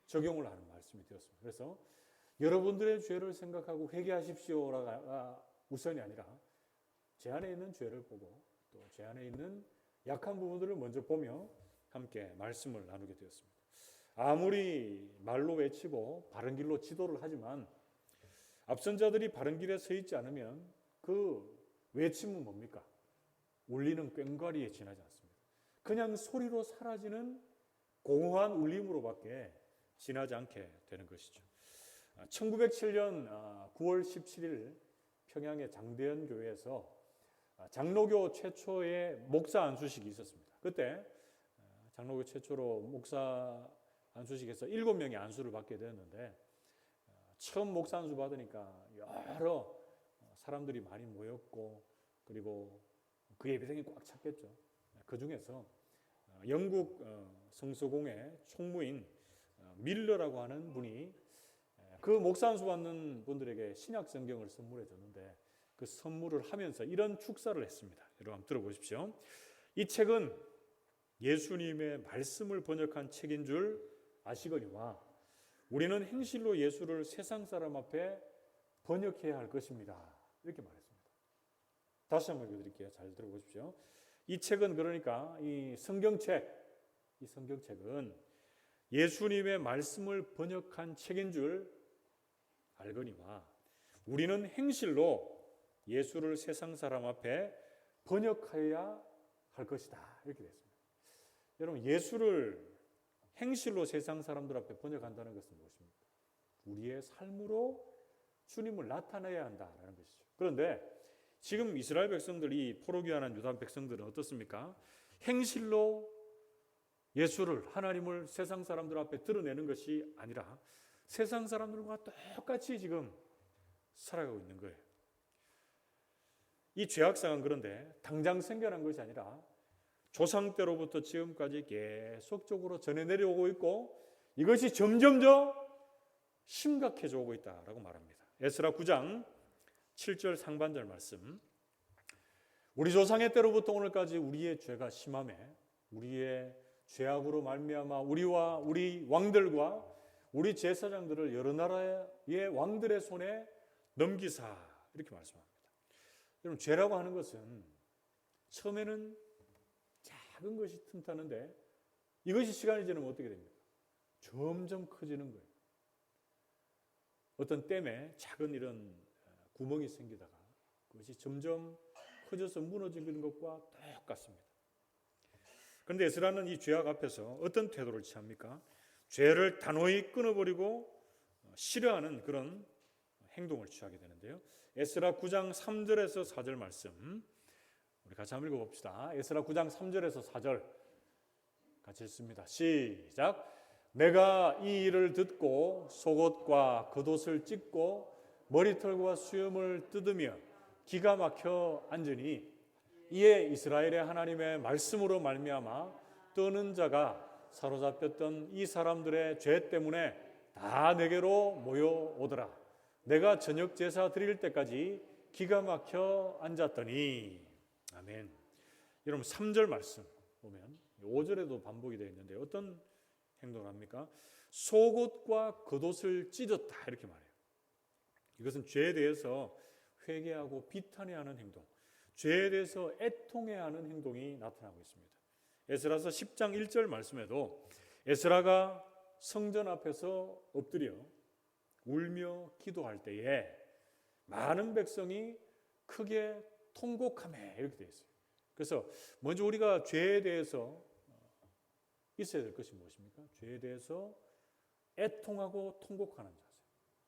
적용을 하는 말씀이 되었습니다. 그래서 여러분들의 죄를 생각하고 회개하십시오가 우선이 아니라 제 안에 있는 죄를 보고 또 제 안에 있는 약한 부분들을 먼저 보며 함께 말씀을 나누게 되었습니다. 아무리 말로 외치고 바른 길로 지도를 하지만 앞선 자들이 바른 길에 서 있지 않으면 그 외침은 뭡니까? 울리는 꽹과리에 지나지 않습니다. 그냥 소리로 사라지는 공허한 울림으로밖에 지나지 않게 되는 것이죠. 1907년 9월 17일 평양의 장대현 교회에서 장로교 최초의 목사 안수식이 있었습니다. 그때 장로교 최초로 목사 안수식에서 7명이 안수를 받게 되었는데 처음 목사 안수 받으니까 여러 사람들이 많이 모였고 그리고 그 예배당이 꽉 찼겠죠. 그 중에서 영국 성서공회 총무인 밀러라고 하는 분이 그 목사 안수 받는 분들에게 신약 성경을 선물해 줬는데 그 선물을 하면서 이런 축사를 했습니다. 여러분 한번 들어보십시오. 이 책은 예수님의 말씀을 번역한 책인 줄 아시거니와 우리는 행실로 예수를 세상 사람 앞에 번역해야 할 것입니다. 이렇게 말했습니다. 다시 한번 읽어드릴게요. 잘 들어보십시오. 이 책은 그러니까 이 성경책은 예수님의 말씀을 번역한 책인 줄 알거니와 우리는 행실로 예수를 세상 사람 앞에 번역해야 할 것이다. 이렇게 됐습니다. 여러분, 예수를 행실로 세상 사람들 앞에 번역한다는 것은 무엇입니까? 우리의 삶으로 주님을 나타내야 한다는 것이죠. 그런데 지금 이스라엘 백성들이 포로귀환한 유다 백성들은 어떻습니까? 행실로 예수를, 하나님을 세상 사람들 앞에 드러내는 것이 아니라 세상 사람들과 똑같이 지금 살아가고 있는 거예요. 이 죄악상은 그런데 당장 생겨난 것이 아니라 조상 때로부터 지금까지 계속적으로 전해 내려오고 있고 이것이 점점 더 심각해져 오고 있다라고 말합니다. 에스라 9장 7절 상반절 말씀. 우리 조상의 때로부터 오늘까지 우리의 죄가 심하매 우리의 죄악으로 말미암아 우리와 우리 왕들과 우리 제사장들을 여러 나라의 왕들의 손에 넘기사 이렇게 말씀합니다. 여러분, 죄라고 하는 것은 처음에는 작은 것이 틈타는데 이것이 시간이 지나면 어떻게 됩니까? 점점 커지는 거예요. 어떤 댐에 작은 이런 구멍이 생기다가 그것이 점점 커져서 무너지는 것과 똑같습니다. 그런데 에스라는 이 죄악 앞에서 어떤 태도를 취합니까? 죄를 단호히 끊어버리고 싫어하는 그런 행동을 취하게 되는데요. 에스라 9장 3절에서 4절 말씀 우리 같이 한번 읽어봅시다. 에스라 9장 3절에서 4절 같이 읽습니다. 시작. 내가 이 일을 듣고 속옷과 겉옷을 찢고 머리털과 수염을 뜯으며 기가 막혀 앉으니 이에 이스라엘의 하나님의 말씀으로 말미암아 떠는 자가 사로잡혔던 이 사람들의 죄 때문에 다 내게로 모여오더라. 내가 저녁 제사 드릴 때까지 기가 막혀 앉았더니 아멘. 여러분 3절 말씀 보면 5절에도 반복이 되어 있는데 어떤 행동을 합니까? 속옷과 겉옷을 찢었다 이렇게 말해요. 이것은 죄에 대해서 회개하고 비탄해하는 행동, 죄에 대해서 애통해하는 행동이 나타나고 있습니다. 에스라서 10장 1절 말씀에도 에스라가 성전 앞에서 엎드려 울며 기도할 때에 많은 백성이 크게 통곡하며 이렇게 되어 있어요. 그래서 먼저 우리가 죄에 대해서 있어야 될 것이 무엇입니까? 죄에 대해서 애통하고 통곡하는 자세.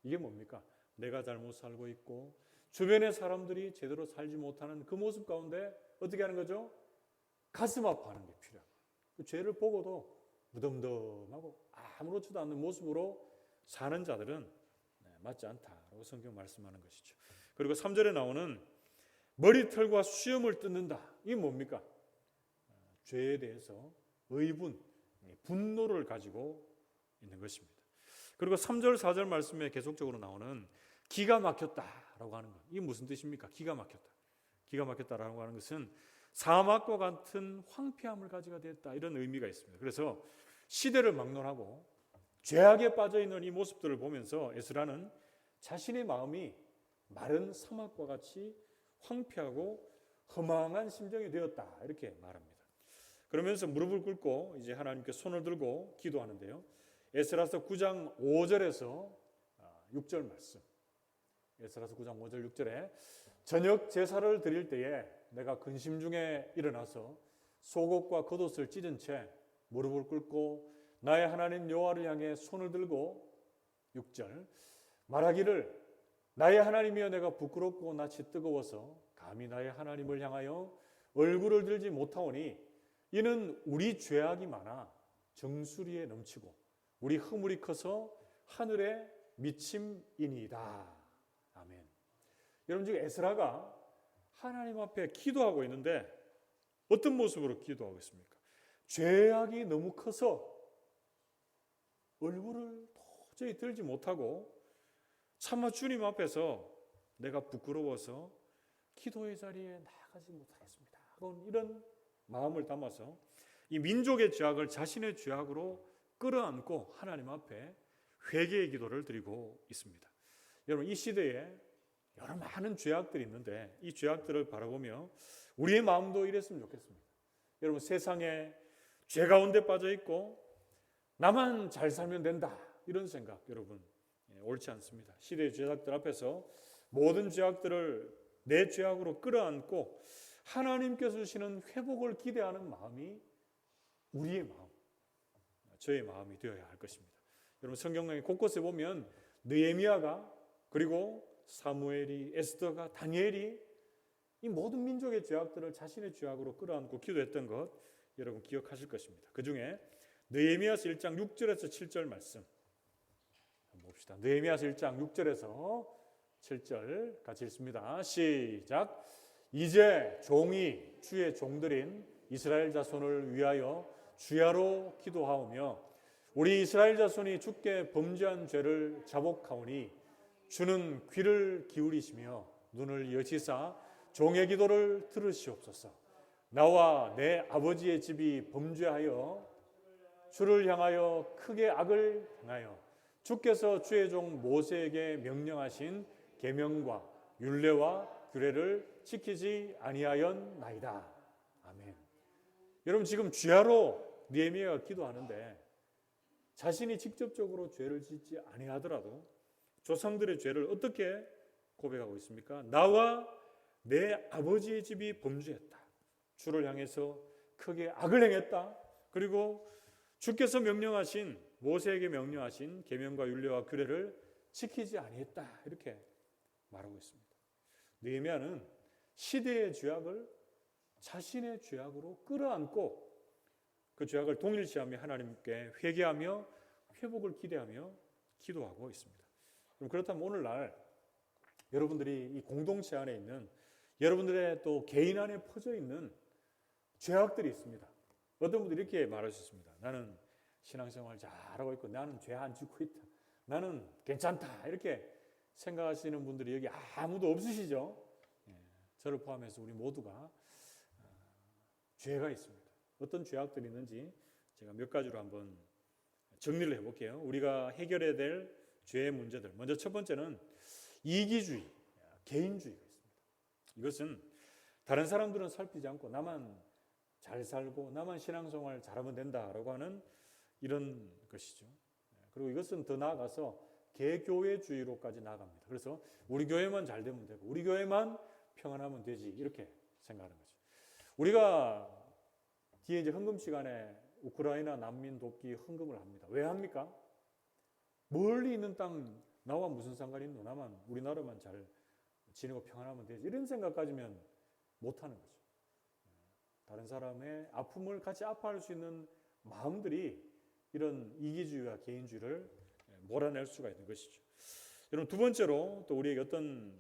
이게 뭡니까? 내가 잘못 살고 있고 주변의 사람들이 제대로 살지 못하는 그 모습 가운데 어떻게 하는 거죠? 가슴 아파하는 게 필요합니다. 그 죄를 보고도 무덤덤하고 아무렇지도 않는 모습으로 사는 자들은 맞지 않다라고 성경 말씀하는 것이죠. 그리고 3절에 나오는 머리털과 수염을 뜯는다. 이게 뭡니까? 죄에 대해서 의분, 분노를 가지고 있는 것입니다. 그리고 3절, 4절 말씀에 계속적으로 나오는 기가 막혔다라고 하는 것. 이게 무슨 뜻입니까? 기가 막혔다. 기가 막혔다라고 하는 것은 사막과 같은 황폐함을 가지게 됐다. 이런 의미가 있습니다. 그래서 시대를 막론하고 죄악에 빠져 있는 이 모습들을 보면서 에스라는 자신의 마음이 마른 사막과 같이 황폐하고 허망한 심정이 되었다. 이렇게 말합니다. 그러면서 무릎을 꿇고 이제 하나님께 손을 들고 기도하는데요. 에스라서 9장 5절에서 6절 말씀. 에스라서 9장 5절 6절에 저녁 제사를 드릴 때에 내가 근심 중에 일어나서 속옷과 겉옷을 찢은 채 무릎을 꿇고 나의 하나님 여호와를 향해 손을 들고 6절 말하기를 나의 하나님이여 내가 부끄럽고 낯이 뜨거워서 감히 나의 하나님을 향하여 얼굴을 들지 못하오니 이는 우리 죄악이 많아 정수리에 넘치고 우리 허물이 커서 하늘에 미침이니이다. 아멘. 여러분 지금 에스라가 하나님 앞에 기도하고 있는데 어떤 모습으로 기도하고 있습니까? 죄악이 너무 커서 얼굴을 도저히 들지 못하고 차마 주님 앞에서 내가 부끄러워서 기도의 자리에 나가지 못하겠습니다. 이런 마음을 담아서 이 민족의 죄악을 자신의 죄악으로 끌어안고 하나님 앞에 회개의 기도를 드리고 있습니다. 여러분 이 시대에 여러 많은 죄악들이 있는데 이 죄악들을 바라보며 우리의 마음도 이랬으면 좋겠습니다. 여러분 세상에 죄 가운데 빠져 있고 나만 잘 살면 된다 이런 생각 여러분 옳지 않습니다. 시대의 죄악들 앞에서 모든 죄악들을 내 죄악으로 끌어안고 하나님께서 주시는 회복을 기대하는 마음이 우리의 마음, 저의 마음이 되어야 할 것입니다. 여러분 성경의 곳곳에 보면 느헤미야가 그리고 사무엘이 에스더가 다니엘이 이 모든 민족의 죄악들을 자신의 죄악으로 끌어안고 기도했던 것 여러분 기억하실 것입니다. 그 중에 느헤미야서 1장 6절에서 7절 말씀 한번 봅시다. 느헤미야서 1장 6절에서 7절 같이 읽습니다. 시작. 이제 종이 주의 종들인 이스라엘 자손을 위하여 주야로 기도하오며 우리 이스라엘 자손이 주께 범죄한 죄를 자복하오니 주는 귀를 기울이시며 눈을 여시사 종의 기도를 들으시옵소서. 나와 내 아버지의 집이 범죄하여 주를 향하여 크게 악을 행하여 주께서 주의 종 모세에게 명령하신 계명과 율례와 규례를 지키지 아니하였나이다. 아멘. 여러분 지금 주야로 느헤미야가 기도하는데 자신이 직접적으로 죄를 짓지 아니하더라도 조상들의 죄를 어떻게 고백하고 있습니까? 나와 내 아버지의 집이 범죄했다. 주를 향해서 크게 악을 행했다. 그리고 주께서 명령하신 모세에게 명령하신 계명과 율례와 규례를 지키지 아니했다. 이렇게 말하고 있습니다. 느헤미야는 시대의 죄악을 자신의 죄악으로 끌어안고 그 죄악을 동일시하며 하나님께 회개하며 회복을 기대하며 기도하고 있습니다. 그럼 그렇다면 오늘날 여러분들이 이 공동체 안에 있는 여러분들의 또 개인 안에 퍼져 있는 죄악들이 있습니다. 어떤 분들이 이렇게 말하셨습니다. 나는 신앙생활 잘하고 있고 나는 죄 안 짓고 있다. 나는 괜찮다. 이렇게 생각하시는 분들이 여기 아무도 없으시죠? 저를 포함해서 우리 모두가 죄가 있습니다. 어떤 죄악들이 있는지 제가 몇 가지로 한번 정리를 해볼게요. 우리가 해결해야 될 죄의 문제들. 먼저 첫 번째는 이기주의, 개인주의가 있습니다. 이것은 다른 사람들은 살피지 않고 나만 잘 살고 나만 신앙생활 잘하면 된다라고 하는 이런 것이죠. 그리고 이것은 더 나아가서 개교회주의로까지 나아갑니다. 그래서 우리 교회만 잘 되면 되고 우리 교회만 평안하면 되지 이렇게 생각하는 거죠. 우리가 뒤에 이제 헌금 시간에 우크라이나 난민 돕기 헌금을 합니다. 왜 합니까? 멀리 있는 땅 나와 무슨 상관이 있노? 나만 우리나라만 잘 지내고 평안하면 되지. 이런 생각 가지면 못하는 거죠. 다른 사람의 아픔을 같이 아파할 수 있는 마음들이 이런 이기주의와 개인주의를 몰아낼 수가 있는 것이죠. 여러분, 두 번째로 또 우리에게 어떤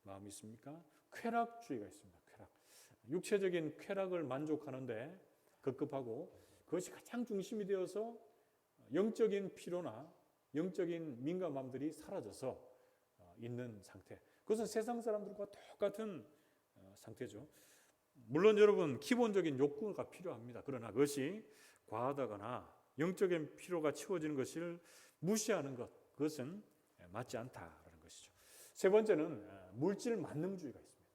마음이 있습니까? 쾌락주의가 있습니다. 쾌락. 육체적인 쾌락을 만족하는데 급급하고 그것이 가장 중심이 되어서 영적인 피로나 영적인 민감함들이 사라져서 있는 상태. 그것은 세상 사람들과 똑같은 상태죠. 물론 여러분, 기본적인 욕구가 필요합니다. 그러나 그것이 과하다거나 영적인 피로가 채워지는 것을 무시하는 것, 그것은 맞지 않다라는 것이죠. 세 번째는 물질 만능주의가 있습니다.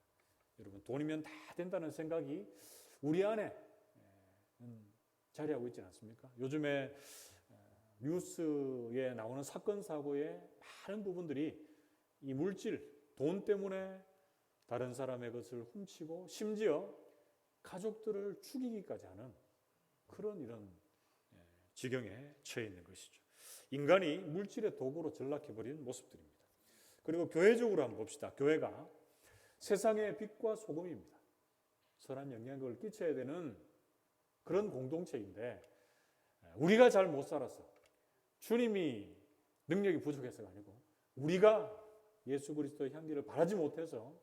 여러분, 돈이면 다 된다는 생각이 우리 안에 자리하고 있지 않습니까? 요즘에 뉴스에 나오는 사건 사고의 많은 부분들이 이 물질, 돈 때문에 다른 사람의 것을 훔치고 심지어 가족들을 죽이기까지 하는 그런 이런 지경에 처해 있는 것이죠. 인간이 물질의 도구로 전락해버린 모습들입니다. 그리고 교회적으로 한번 봅시다. 교회가 세상의 빛과 소금입니다. 선한 영향력을 끼쳐야 되는 그런 공동체인데 우리가 잘 못 살아서 주님이 능력이 부족해서가 아니고 우리가 예수 그리스도의 향기를 바라지 못해서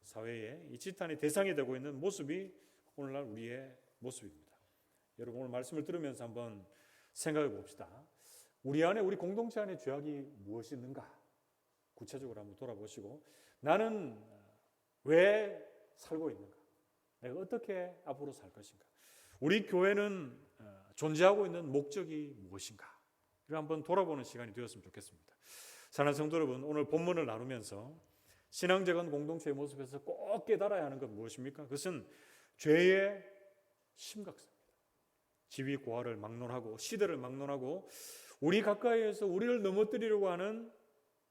사회에 이 지탄의 대상이 되고 있는 모습이 오늘날 우리의 모습입니다. 여러분, 오늘 말씀을 들으면서 한번 생각해 봅시다. 우리 안에, 우리 공동체 안에 죄악이 무엇이 있는가? 구체적으로 한번 돌아보시고 나는 왜 살고 있는가? 내가 어떻게 앞으로 살 것인가? 우리 교회는 존재하고 있는 목적이 무엇인가? 이걸 한번 돌아보는 시간이 되었으면 좋겠습니다. 사랑하는 성도 여러분, 오늘 본문을 나누면서 신앙적인 공동체의 모습에서 꼭 깨달아야 하는 건 무엇입니까? 그것은 죄의 심각성입니다. 지위 고하를 막론하고 시대를 막론하고 우리 가까이에서 우리를 넘어뜨리려고 하는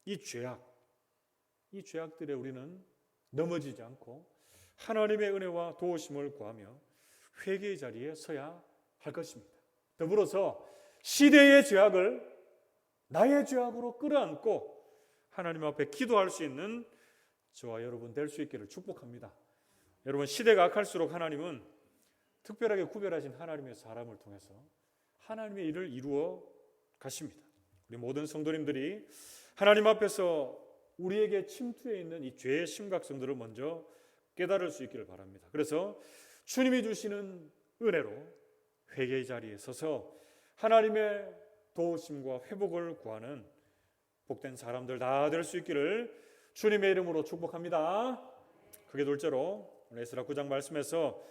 이 죄악들에 우리는 넘어지지 않고 하나님의 은혜와 도우심을 구하며 회개의 자리에 서야 할 것입니다. 더불어서 시대의 죄악을 나의 죄악으로 끌어안고 하나님 앞에 기도할 수 있는 저와 여러분 될 수 있기를 축복합니다. 여러분, 시대가 악할수록 하나님은 특별하게 구별하신 하나님의 사람을 통해서 하나님의 일을 이루어 가십니다. 우리 모든 성도님들이 하나님 앞에서 우리에게 침투해 있는 이 죄의 심각성들을 먼저 깨달을 수 있기를 바랍니다. 그래서 주님이 주시는 은혜로 회개의 자리에 서서 하나님의 도우심과 회복을 구하는 복된 사람들 다 될 수 있기를 주님의 이름으로 축복합니다. 그게 둘째로 오늘 에스라 9장 말씀에서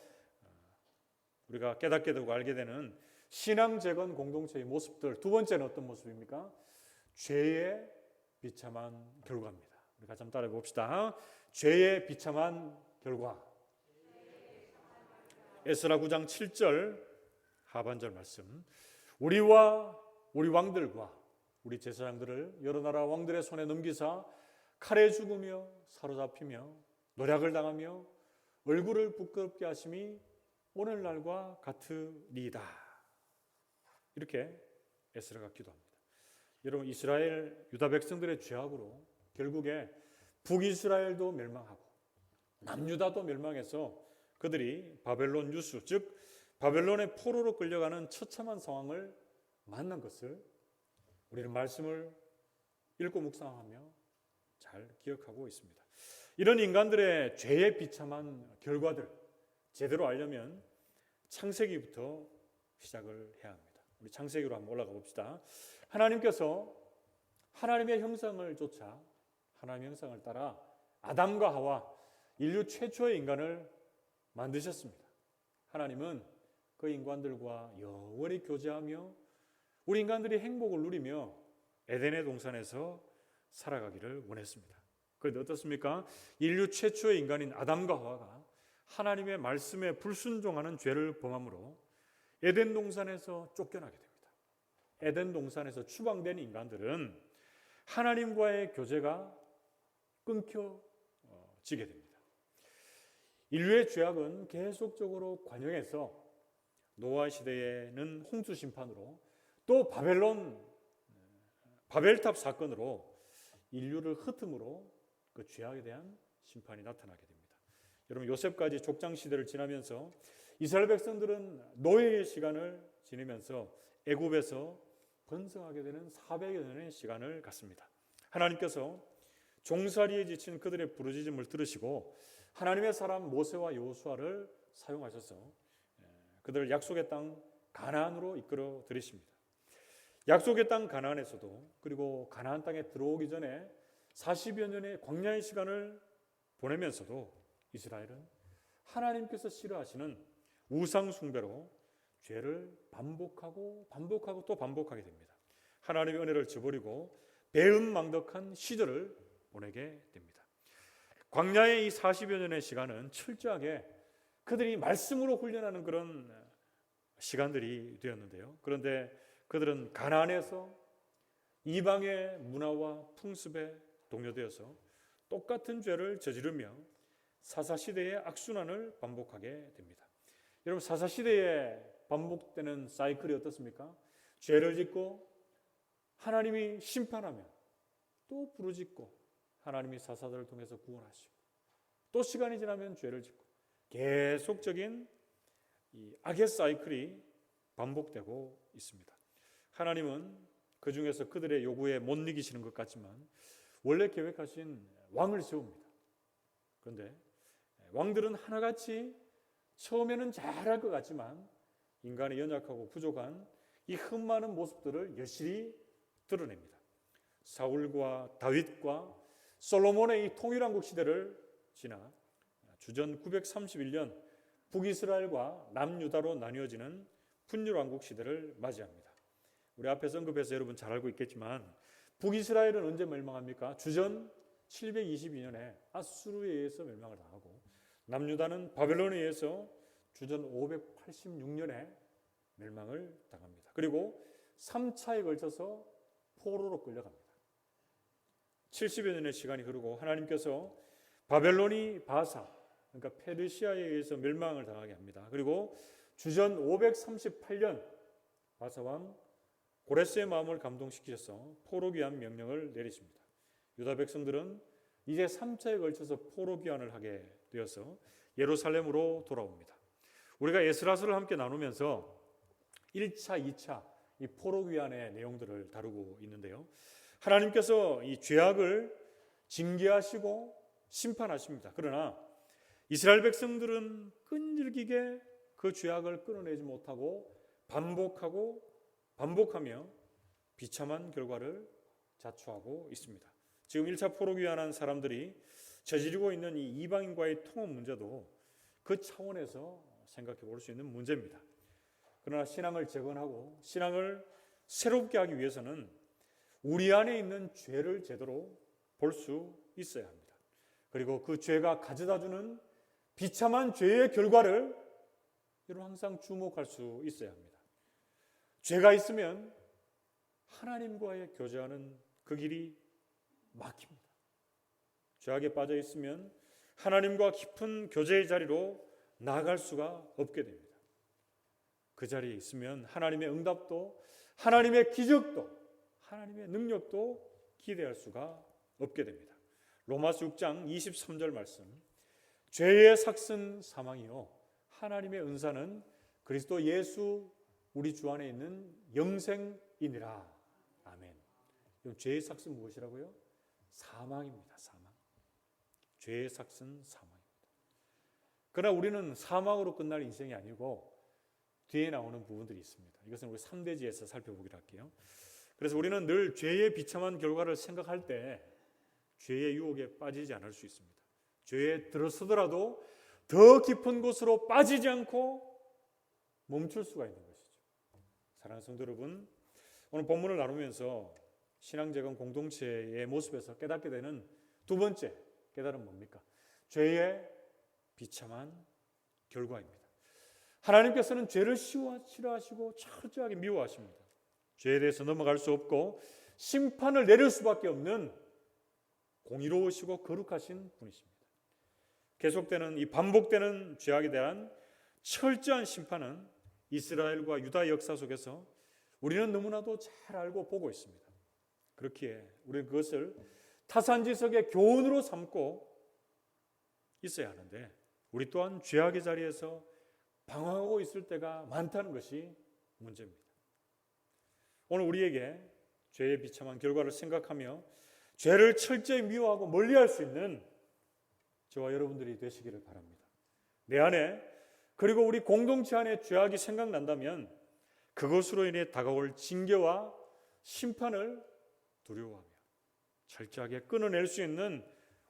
우리가 깨닫게 되고 알게 되는 신앙 재건 공동체의 모습들, 두 번째는 어떤 모습입니까? 죄의 비참한 결과입니다. 우리 같이 한번 따라해 봅시다. 죄의 비참한 결과. 에스라 9장 7절 하반절 말씀. 우리와 우리 왕들과 우리 제사장들을 여러 나라 왕들의 손에 넘기사 칼에 죽으며 사로잡히며 노략을 당하며 얼굴을 부끄럽게 하심이 오늘날과 같으리이다. 이렇게 에스라가 기도합니다. 여러분, 이스라엘 유다 백성들의 죄악으로 결국에 북이스라엘도 멸망하고 남유다도 멸망해서 그들이 바벨론 유수, 즉 바벨론의 포로로 끌려가는 처참한 상황을 만난 것을 우리는 말씀을 읽고 묵상하며 잘 기억하고 있습니다. 이런 인간들의 죄의 비참한 결과들 제대로 알려면 창세기부터 시작을 해야 합니다. 우리 창세기로 한번 올라가 봅시다. 하나님께서 하나님의 형상을 쫓아 하나님의 형상을 따라 아담과 하와 인류 최초의 인간을 만드셨습니다. 하나님은 그 인간들과 영원히 교제하며 우리 인간들이 행복을 누리며 에덴의 동산에서 살아가기를 원했습니다. 그런데 어떻습니까? 인류 최초의 인간인 아담과 하와가 하나님의 말씀에 불순종하는 죄를 범함으로 에덴 동산에서 쫓겨나게 됩니다. 에덴 동산에서 추방된 인간들은 하나님과의 교제가 끊겨지게 됩니다. 인류의 죄악은 계속적으로 관영해서 노아 시대에는 홍수 심판으로 또 바벨탑 사건으로 인류를 흩음으로 그 죄악에 대한 심판이 나타나게 됩니다. 여러분, 요셉까지 족장 시대를 지나면서 이스라엘 백성들은 노예의 시간을 지내면서 애굽에서 번성하게 되는 400여 년의 시간을 갖습니다. 하나님께서 종살이에 지친 그들의 부르짖음을 들으시고 하나님의 사람 모세와 여호수아를 사용하셔서 그들을 약속의 땅 가나안으로 이끌어 들이십니다. 약속의 땅 가나안에서도, 그리고 가나안 땅에 들어오기 전에 40여 년의 광야의 시간을 보내면서도 이스라엘은 하나님께서 싫어하시는 우상 숭배로 죄를 반복하고 또 반복하게 됩니다. 하나님의 은혜를 저버리고 배은망덕한 시절을 보내게 됩니다. 광야의 이 40여 년의 시간은 철저하게 그들이 말씀으로 훈련하는 그런 시간들이 되었는데요. 그런데 그들은 가나안에서 이방의 문화와 풍습에 동요되어서 똑같은 죄를 저지르며 사사시대의 악순환을 반복하게 됩니다. 여러분, 사사시대에 반복되는 사이클이 어떻습니까? 죄를 짓고 하나님이 심판하면 또 부르짖고 하나님이 사사들을 통해서 구원하시고 또 시간이 지나면 죄를 짓고 계속적인 이 악의 사이클이 반복되고 있습니다. 하나님은 그 중에서 그들의 요구에 못 이기시는 것 같지만 원래 계획하신 왕을 세웁니다. 그런데 왕들은 하나같이 처음에는 잘할 것 같지만 인간의 연약하고 부족한 이 흠많은 모습들을 여실히 드러냅니다. 사울과 다윗과 솔로몬의 이 통일왕국 시대를 지나 주전 931년 북이스라엘과 남유다로 나뉘어지는 분열왕국 시대를 맞이합니다. 우리 앞에서 언급해서 여러분 잘 알고 있겠지만 북이스라엘은 언제 멸망합니까? 주전 722년에 아수르에 의해서 멸망을 당하고 남유다는 바벨론에 의해서 주전 586년에 멸망을 당합니다. 그리고 3차에 걸쳐서 포로로 끌려갑니다. 70여 년의 시간이 흐르고 하나님께서 바벨론이 바사, 그러니까 페르시아에 의해서 멸망을 당하게 합니다. 그리고 주전 538년 바사왕 고레스의 마음을 감동시키셔서 포로 귀환 명령을 내리십니다. 유다 백성들은 이제 3차에 걸쳐서 포로 귀환을 하게 되어서 예루살렘으로 돌아옵니다. 우리가 에스라서를 함께 나누면서 1차, 2차 이 포로 귀환의 내용들을 다루고 있는데요. 하나님께서 이 죄악을 징계하시고 심판하십니다. 그러나 이스라엘 백성들은 끈질기게 그 죄악을 끊어내지 못하고 반복하며 비참한 결과를 자초하고 있습니다. 지금 1차 포로 귀환한 사람들이 저지르고 있는 이 이방인과의 통합 문제도 그 차원에서 생각해 볼 수 있는 문제입니다. 그러나 신앙을 재건하고 신앙을 새롭게 하기 위해서는 우리 안에 있는 죄를 제대로 볼 수 있어야 합니다. 그리고 그 죄가 가져다주는 비참한 죄의 결과를 여러분 항상 주목할 수 있어야 합니다. 죄가 있으면 하나님과의 교제하는 그 길이 막힙니다. 죄악에 빠져 있으면 하나님과 깊은 교제의 자리로 나아갈 수가 없게 됩니다. 그 자리에 있으면 하나님의 응답도, 하나님의 기적도, 하나님의 능력도 기대할 수가 없게 됩니다. 로마서 6장 23절 말씀, 죄의 삭은 사망이요 하나님의 은사는 그리스도 예수 우리 주 안에 있는 영생이니라. 아멘. 죄의 삭은 무엇이라고요? 사망입니다. 사망. 죄의 삭은 사망입니다. 그러나 우리는 사망으로 끝날 인생이 아니고 뒤에 나오는 부분들이 있습니다. 이것은 우리 3대지에서 살펴보기로 할게요. 그래서 우리는 늘 죄의 비참한 결과를 생각할 때 죄의 유혹에 빠지지 않을 수 있습니다. 죄에 들어서더라도 더 깊은 곳으로 빠지지 않고 멈출 수가 있는 것이죠. 사랑하는 성도 여러분, 오늘 본문을 나누면서 신앙재건 공동체의 모습에서 깨닫게 되는 두 번째 깨달음은 뭡니까? 죄의 비참한 결과입니다. 하나님께서는 죄를 싫어하시고 철저하게 미워하십니다. 죄에 대해서 넘어갈 수 없고 심판을 내릴 수밖에 없는 공의로우시고 거룩하신 분이십니다. 계속되는 이 반복되는 죄악에 대한 철저한 심판은 이스라엘과 유다 역사 속에서 우리는 너무나도 잘 알고 보고 있습니다. 그렇기에 우리는 그것을 타산지석의 교훈으로 삼고 있어야 하는데 우리 또한 죄악의 자리에서 방황하고 있을 때가 많다는 것이 문제입니다. 오늘 우리에게 죄의 비참한 결과를 생각하며 죄를 철저히 미워하고 멀리할 수 있는 저와 여러분들이 되시기를 바랍니다. 내 안에 그리고 우리 공동체 안에 죄악이 생각난다면 그것으로 인해 다가올 징계와 심판을 두려워하며 철저하게 끊어낼 수 있는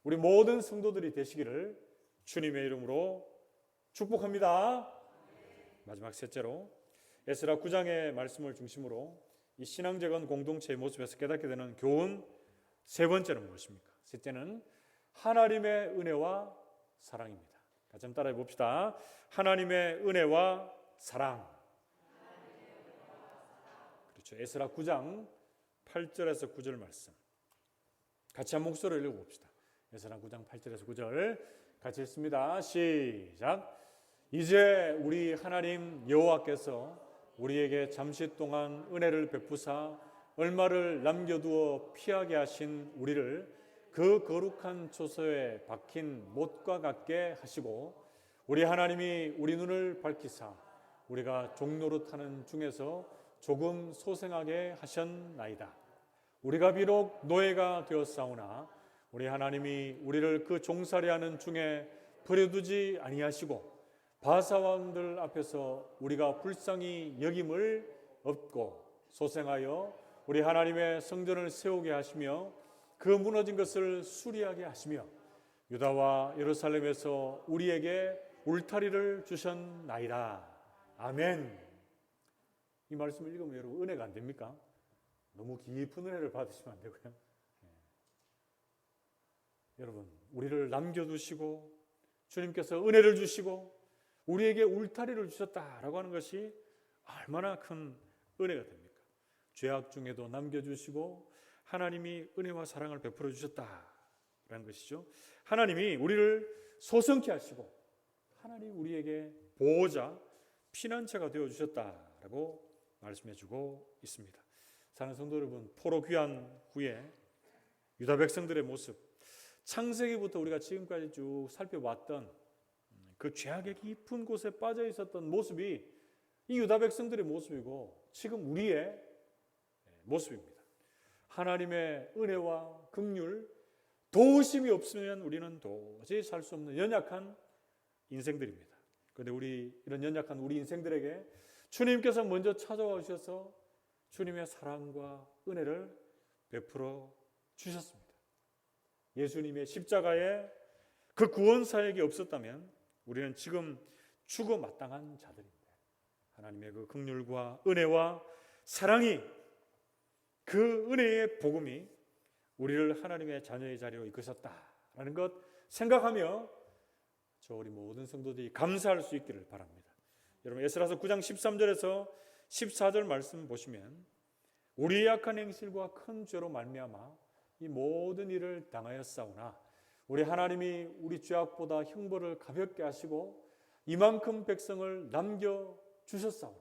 우리 모든 성도들이 되시기를 주님의 이름으로 축복합니다. 마지막 셋째로 에스라 9장의 말씀을 중심으로 이 신앙적인 공동체의 모습에서 깨닫게 되는 교훈 세 번째는 무엇입니까? 셋째는 하나님의 은혜와 사랑입니다. 같이 한번 따라해 봅시다. 하나님의 은혜와 사랑. 그렇죠. 에스라 9장 8절에서 9절 말씀. 같이 한 목소리를 읽어봅시다. 에스라 9장 8절에서 9절 같이 읽습니다. 시작. 이제 우리 하나님 여호와께서 우리에게 잠시 동안 은혜를 베푸사 얼마를 남겨두어 피하게 하신 우리를 그 거룩한 초소에 박힌 못과 같게 하시고 우리 하나님이 우리 눈을 밝히사 우리가 종노릇하는 중에서 조금 소생하게 하셨나이다. 우리가 비록 노예가 되었사오나 우리 하나님이 우리를 그 종살이하는 중에 버려두지 아니하시고 바사왕들 앞에서 우리가 불쌍히 여김을 얻고 소생하여 우리 하나님의 성전을 세우게 하시며 그 무너진 것을 수리하게 하시며 유다와 예루살렘에서 우리에게 울타리를 주셨나이다. 아멘. 이 말씀을 읽으면 여러분 은혜가 안 됩니까? 너무 깊은 은혜를 받으시면 안 되고요. 여러분 우리를 남겨두시고 주님께서 은혜를 주시고 우리에게 울타리를 주셨다라고 하는 것이 얼마나 큰 은혜가 됩니까? 죄악 중에도 남겨주시고 하나님이 은혜와 사랑을 베풀어 주셨다라는 것이죠. 하나님이 우리를 소성케 하시고 하나님 우리에게 보호자, 피난처가 되어 주셨다라고 말씀해 주고 있습니다. 사랑하는 성도 여러분, 포로 귀환 후에 유다 백성들의 모습, 창세기부터 우리가 지금까지 쭉 살펴봤던 그 죄악의 깊은 곳에 빠져 있었던 모습이 이 유다 백성들의 모습이고 지금 우리의 모습입니다. 하나님의 은혜와 긍휼, 도우심이 없으면 우리는 도저히 살 수 없는 연약한 인생들입니다. 그런데 우리 이런 연약한 우리 인생들에게 주님께서 먼저 찾아와 주셔서 주님의 사랑과 은혜를 베풀어 주셨습니다. 예수님의 십자가에 그 구원 사역이 없었다면 우리는 지금 죽어 마땅한 자들인데 하나님의 그 긍휼과 은혜와 사랑이 그 은혜의 복음이 우리를 하나님의 자녀의 자리로 이끄셨다라는 것 생각하며 저 우리 모든 성도들이 감사할 수 있기를 바랍니다. 여러분 에스라서 9장 13절에서 14절 말씀 보시면 우리의 약한 행실과 큰 죄로 말미암아 이 모든 일을 당하였사오나 우리 하나님이 우리 죄악보다 형벌을 가볍게 하시고 이만큼 백성을 남겨주셨사오니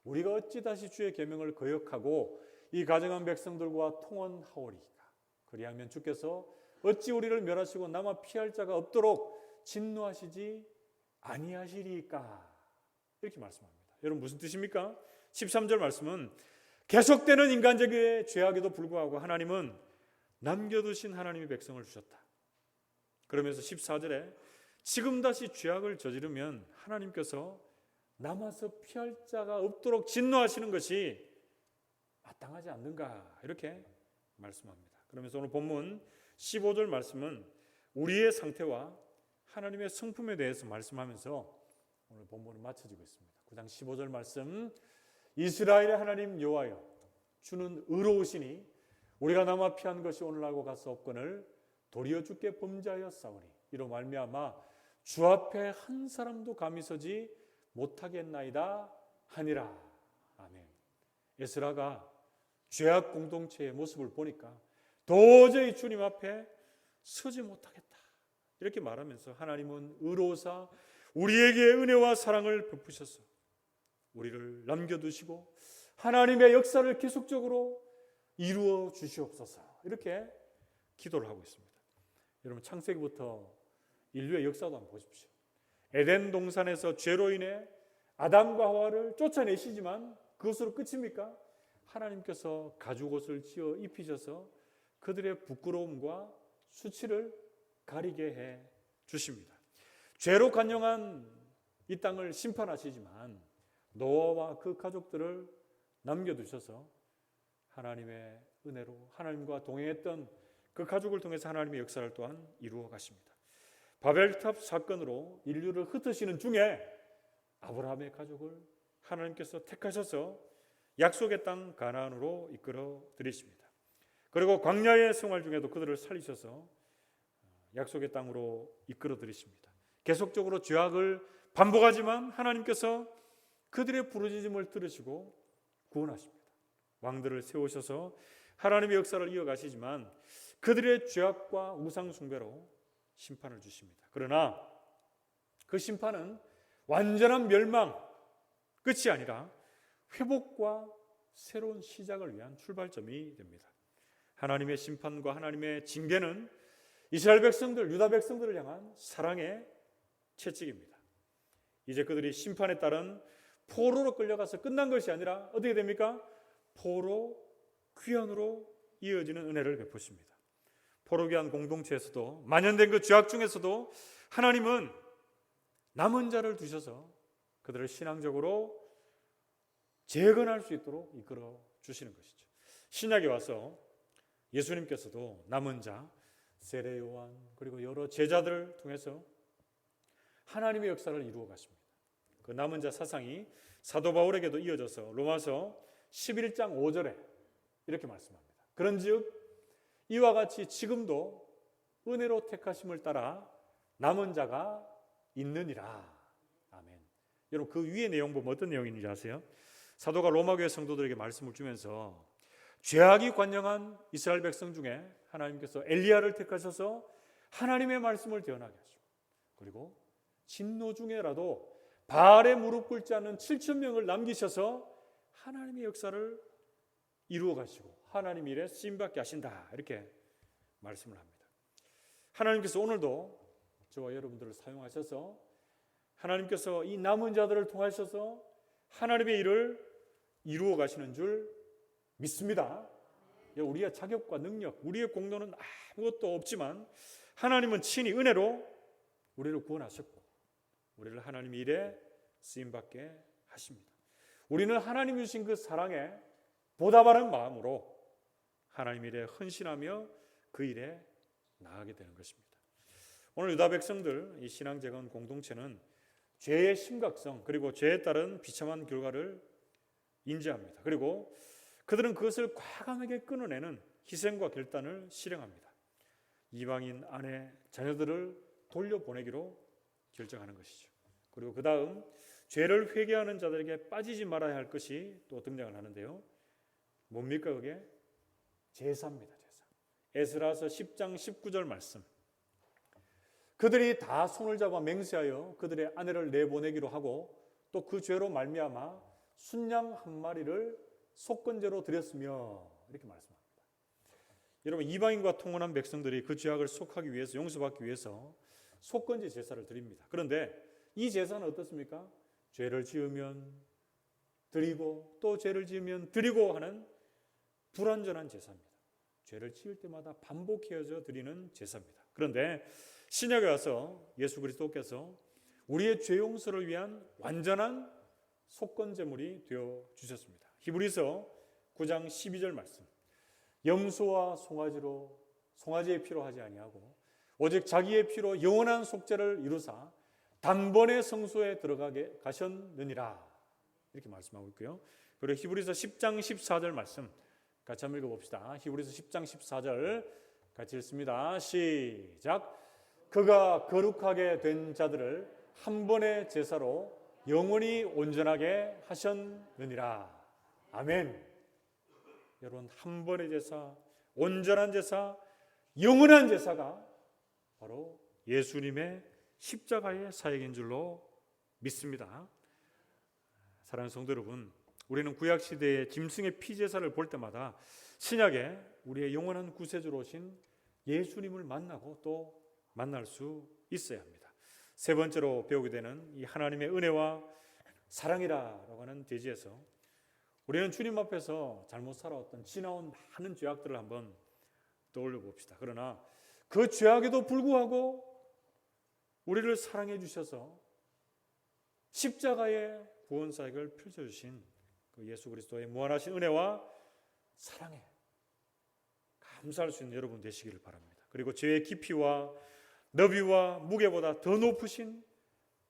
우리가 어찌 다시 주의 계명을 거역하고 이 가정한 백성들과 통원하오리까. 그리하면 주께서 어찌 우리를 멸하시고 남아 피할 자가 없도록 진노하시지 아니하시리까. 이렇게 말씀합니다. 여러분 무슨 뜻입니까? 13절 말씀은 계속되는 인간적인 죄악에도 불구하고 하나님은 남겨두신 하나님의 백성을 주셨다. 그러면서 14절에 지금 다시 죄악을 저지르면 하나님께서 남아서 피할 자가 없도록 진노하시는 것이 마땅하지 않는가 이렇게 말씀합니다. 그러면서 오늘 본문 15절 말씀은 우리의 상태와 하나님의 성품에 대해서 말씀하면서 오늘 본문은 마쳐지고 있습니다. 9장 15절 말씀 이스라엘의 하나님 여호와여 주는 의로우시니 우리가 남아 피한 것이 오늘날과 같사 없거늘 도리어 주께 범죄하였사오니 이로 말미암아 주 앞에 한 사람도 감히 서지 못하겠나이다 하니라. 아멘. 에스라가 죄악 공동체의 모습을 보니까 도저히 주님 앞에 서지 못하겠다 이렇게 말하면서 하나님은 의로우사 우리에게 은혜와 사랑을 베푸셔서 우리를 남겨두시고 하나님의 역사를 계속적으로 이루어 주시옵소서 이렇게 기도를 하고 있습니다. 여러분 창세기부터 인류의 역사도 한번 보십시오. 에덴 동산에서 죄로 인해 아담과 하와를 쫓아내시지만 그것으로 끝입니까? 하나님께서 가죽옷을 지어 입히셔서 그들의 부끄러움과 수치를 가리게 해 주십니다. 죄로 간영한 이 땅을 심판하시지만 노아와 그 가족들을 남겨두셔서 하나님의 은혜로 하나님과 동행했던 그 가족을 통해서 하나님의 역사를 또한 이루어 가십니다. 바벨탑 사건으로 인류를 흩으시는 중에 아브라함의 가족을 하나님께서 택하셔서 약속의 땅 가나안으로 이끌어 들이십니다. 그리고 광야의 생활 중에도 그들을 살리셔서 약속의 땅으로 이끌어 들이십니다. 계속적으로 죄악을 반복하지만 하나님께서 그들의 부르짖음을 들으시고 구원하십니다. 왕들을 세우셔서 하나님의 역사를 이어가시지만 그들의 죄악과 우상 숭배로 심판을 주십니다. 그러나 그 심판은 완전한 멸망 끝이 아니라 회복과 새로운 시작을 위한 출발점이 됩니다. 하나님의 심판과 하나님의 징계는 이스라엘 백성들, 유다 백성들을 향한 사랑의 채찍입니다. 이제 그들이 심판에 따른 포로로 끌려가서 끝난 것이 아니라 어떻게 됩니까? 포로 귀환으로 이어지는 은혜를 베푸십니다. 포로 귀환 공동체에서도 만연된 그 죄악 중에서도 하나님은 남은 자를 두셔서 그들을 신앙적으로 재건할 수 있도록 이끌어 주시는 것이죠. 신약에 와서 예수님께서도 남은 자, 세례 요한 그리고 여러 제자들을 통해서 하나님의 역사를 이루어 가십니다. 그 남은 자 사상이 사도 바울에게도 이어져서 로마서 11장 5절에 이렇게 말씀합니다. 그런즉 이와 같이 지금도 은혜로 택하심을 따라 남은 자가 있느니라. 아멘. 여러분 그 위의 내용 보면 어떤 내용인지 아세요? 사도가 로마교회 성도들에게 말씀을 주면서 죄악이 관영한 이스라엘 백성 중에 하나님께서 엘리야를 택하셔서 하나님의 말씀을 대언하게 하시고 그리고 진노 중에라도 바알에 무릎 꿇지 않는 7천 명을 남기셔서 하나님의 역사를 이루어 가시고 하나님 일에 쓰임받게 하신다 이렇게 말씀을 합니다. 하나님께서 오늘도 저와 여러분들을 사용하셔서 하나님께서 이 남은 자들을 통하셔서 하나님의 일을 이루어 가시는 줄 믿습니다. 우리의 자격과 능력, 우리의 공로는 아무것도 없지만 하나님은 친히 은혜로 우리를 구원하셨고 우리를 하나님 일에 쓰임받게 하십니다. 우리는 하나님 주신 그 사랑에 보답하는 마음으로 하나님 일에 헌신하며 그 일에 나아가게 되는 것입니다. 오늘 유다 백성들 이 신앙재건 공동체는 죄의 심각성 그리고 죄에 따른 비참한 결과를 인지합니다. 그리고 그들은 그것을 과감하게 끊어내는 희생과 결단을 실행합니다. 이방인 아내, 자녀들을 돌려보내기로 결정하는 것이죠. 그리고 그 다음 죄를 회개하는 자들에게 빠지지 말아야 할 것이 또 등장을 하는데요. 뭡니까 그게? 제사입니다. 제사. 에스라서 10장 19절 말씀. 그들이 다 손을 잡아 맹세하여 그들의 아내를 내보내기로 하고 또 그 죄로 말미암아 순양 한 마리를 속건제로 드렸으며 이렇게 말씀합니다. 여러분 이방인과 통혼한 백성들이 그 죄악을 속하기 위해서 용서받기 위해서 속건제 제사를 드립니다. 그런데 이 제사는 어떻습니까? 죄를 지으면 드리고 또 죄를 지으면 드리고 하는 불완전한 제사입니다. 죄를 지을 때마다 반복해서 드리는 제사입니다. 그런데 신약에 와서 예수 그리스도께서 우리의 죄 용서를 위한 완전한 속건제물이 되어 주셨습니다. 히브리서 9장 12절 말씀. 염소와 송아지의 피로 하지 아니하고 오직 자기의 피로 영원한 속죄를 이루사 단번에 성소에 들어가게 가셨느니라. 이렇게 말씀하고 있고요. 그리고 히브리서 10장 14절 말씀 같이 한번 읽어봅시다. 히브리서 10장 14절 같이 읽습니다. 시작. 그가 거룩하게 된 자들을 한 번의 제사로 영원히 온전하게 하셨느니라. 아멘. 여러분 한 번의 제사, 온전한 제사, 영원한 제사가 바로 예수님의 십자가의 사역인 줄로 믿습니다. 사랑하는 성도 여러분, 우리는 구약 시대의 짐승의 피 제사를 볼 때마다 신약에 우리의 영원한 구세주로 오신 예수님을 만나고 또 만날 수 있어야 합니다. 세 번째로 배우게 되는 이 하나님의 은혜와 사랑이라고 하는 대지에서 우리는 주님 앞에서 잘못 살아왔던 지나온 많은 죄악들을 한번 떠올려 봅시다. 그러나 그 죄악에도 불구하고 우리를 사랑해 주셔서 십자가의 구원사역을 펼쳐주신 그 예수 그리스도의 무한하신 은혜와 사랑에 감사할 수 있는 여러분 되시기를 바랍니다. 그리고 죄의 깊이와 너비와 무게보다 더 높으신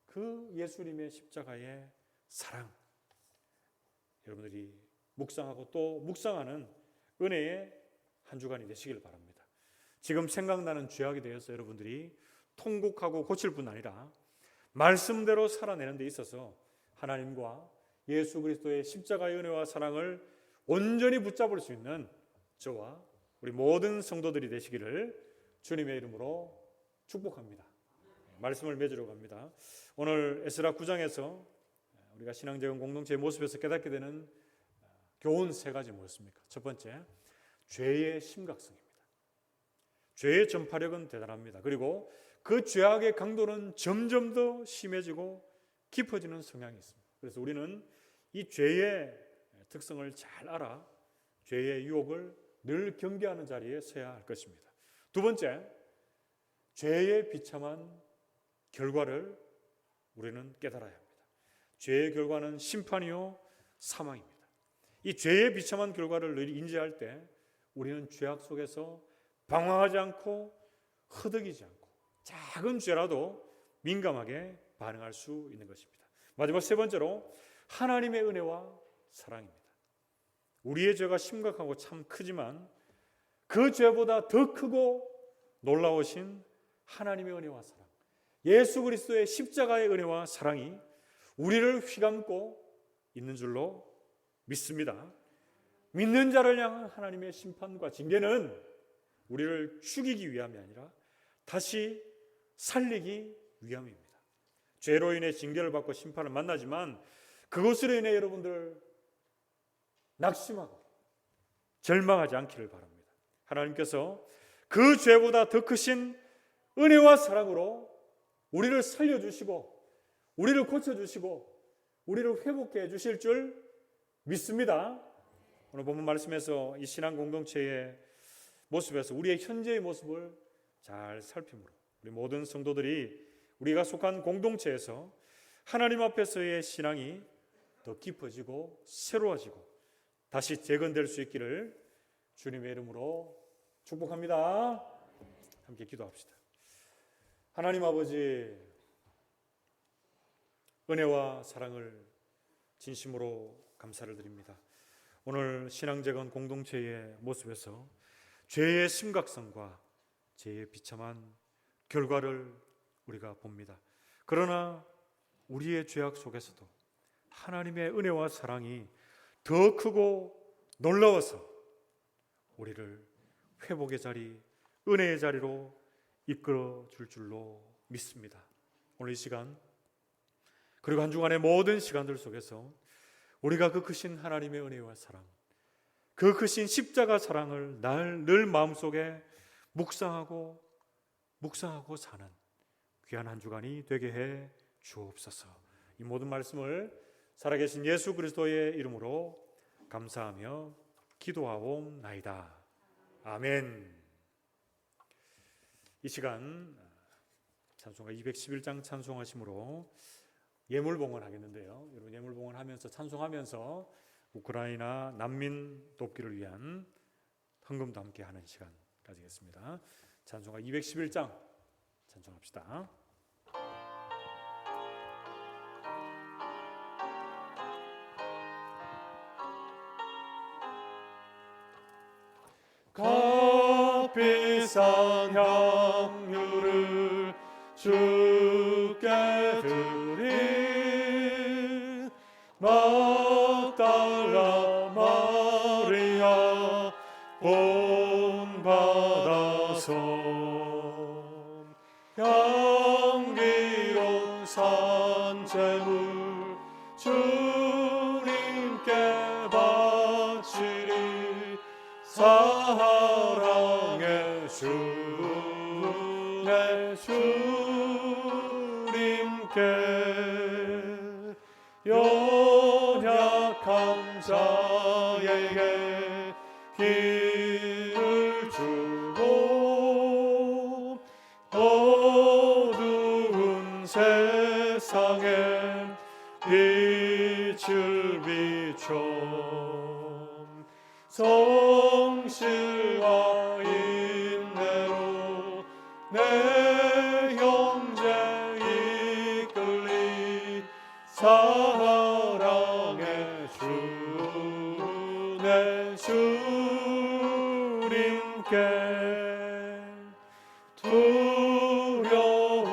그 예수님의 십자가의 사랑, 여러분들이 묵상하고 또 묵상하는 은혜의 한 주간이 되시기를 바랍니다. 지금 생각나는 죄악에 대해서 여러분들이 통곡하고 고칠 뿐 아니라 말씀대로 살아내는 데 있어서 하나님과 예수 그리스도의 십자가의 은혜와 사랑을 온전히 붙잡을 수 있는 저와 우리 모든 성도들이 되시기를 주님의 이름으로 축복합니다. 말씀을 맺으러 갑니다. 오늘 에스라 9장에서 우리가 신앙적인 공동체의 모습에서 깨닫게 되는 교훈 세 가지 뭐였습니까? 첫 번째, 죄의 심각성입니다. 죄의 전파력은 대단합니다. 그리고 그 죄악의 강도는 점점 더 심해지고 깊어지는 성향이 있습니다. 그래서 우리는 이 죄의 특성을 잘 알아 죄의 유혹을 늘 경계하는 자리에 서야 할 것입니다. 두 번째, 죄의 비참한 결과를 우리는 깨달아야 합니다. 죄의 결과는 심판이요 사망입니다. 이 죄의 비참한 결과를 늘 인지할 때 우리는 죄악 속에서 방황하지 않고 허덕이지 않고 작은 죄라도 민감하게 반응할 수 있는 것입니다. 마지막 세 번째로 하나님의 은혜와 사랑입니다. 우리의 죄가 심각하고 참 크지만 그 죄보다 더 크고 놀라우신 하나님의 은혜와 사랑, 예수 그리스도의 십자가의 은혜와 사랑이 우리를 휘감고 있는 줄로 믿습니다. 믿는 자를 향한 하나님의 심판과 징계는 우리를 죽이기 위함이 아니라 다시 살리기 위함입니다. 죄로 인해 징계를 받고 심판을 만나지만 그것으로 인해 여러분들 낙심하고 절망하지 않기를 바랍니다. 하나님께서 그 죄보다 더 크신 은혜와 사랑으로 우리를 살려주시고 우리를 고쳐주시고 우리를 회복해 주실 줄 믿습니다. 오늘 본문 말씀에서 이 신앙 공동체의 모습에서 우리의 현재의 모습을 잘 살피므로 우리 모든 성도들이 우리가 속한 공동체에서 하나님 앞에서의 신앙이 더 깊어지고 새로워지고 다시 재건될 수 있기를 주님의 이름으로 축복합니다. 함께 기도합시다. 하나님 아버지, 은혜와 사랑을 진심으로 감사를 드립니다. 오늘 신앙재건 공동체의 모습에서 죄의 심각성과 죄의 비참한 결과를 우리가 봅니다. 그러나 우리의 죄악 속에서도 하나님의 은혜와 사랑이 더 크고 놀라워서 우리를 회복의 자리, 은혜의 자리로 이끌어 줄 줄로 믿습니다. 오늘 이 시간 그리고 한 주간의 모든 시간들 속에서 우리가 그 크신 하나님의 은혜와 사랑, 그 크신 십자가 사랑을 늘 마음속에 묵상하고 사는 귀한 한 주간이 되게 해 주옵소서. 이 모든 말씀을 살아계신 예수 그리스도의 이름으로 감사하며 기도하옵나이다. 아멘. 이 시간 찬송가 211장 찬송하심으로 예물봉헌 하겠는데요. 여러분 예물봉헌 하면서 찬송하면서 우크라이나 난민 돕기를 위한 헌금도 함께 하는 시간 가지겠습니다. 찬송가 211장 찬송합시다. 값비싼 향유를 주께 드린 막달라 마리아 본받아서 향기로운 산재물 주님께 바치리. 사랑의 주 내 주 약한 자에게 힘을 주고 어두운 세상에 빛을 비춰 성실과 인내로 내 형제 이끌리 사랑의 주 내 주님께 두려운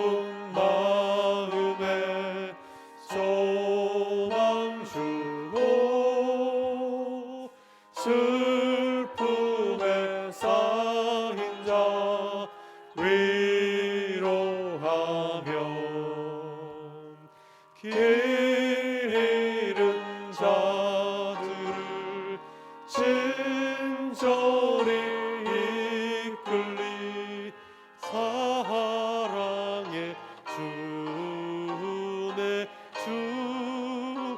마음에 소망 주고 슬픔에 쌓인 자 위로하며 길 잃은 자들을 친절히 이끌리 사랑의 주 내 주님께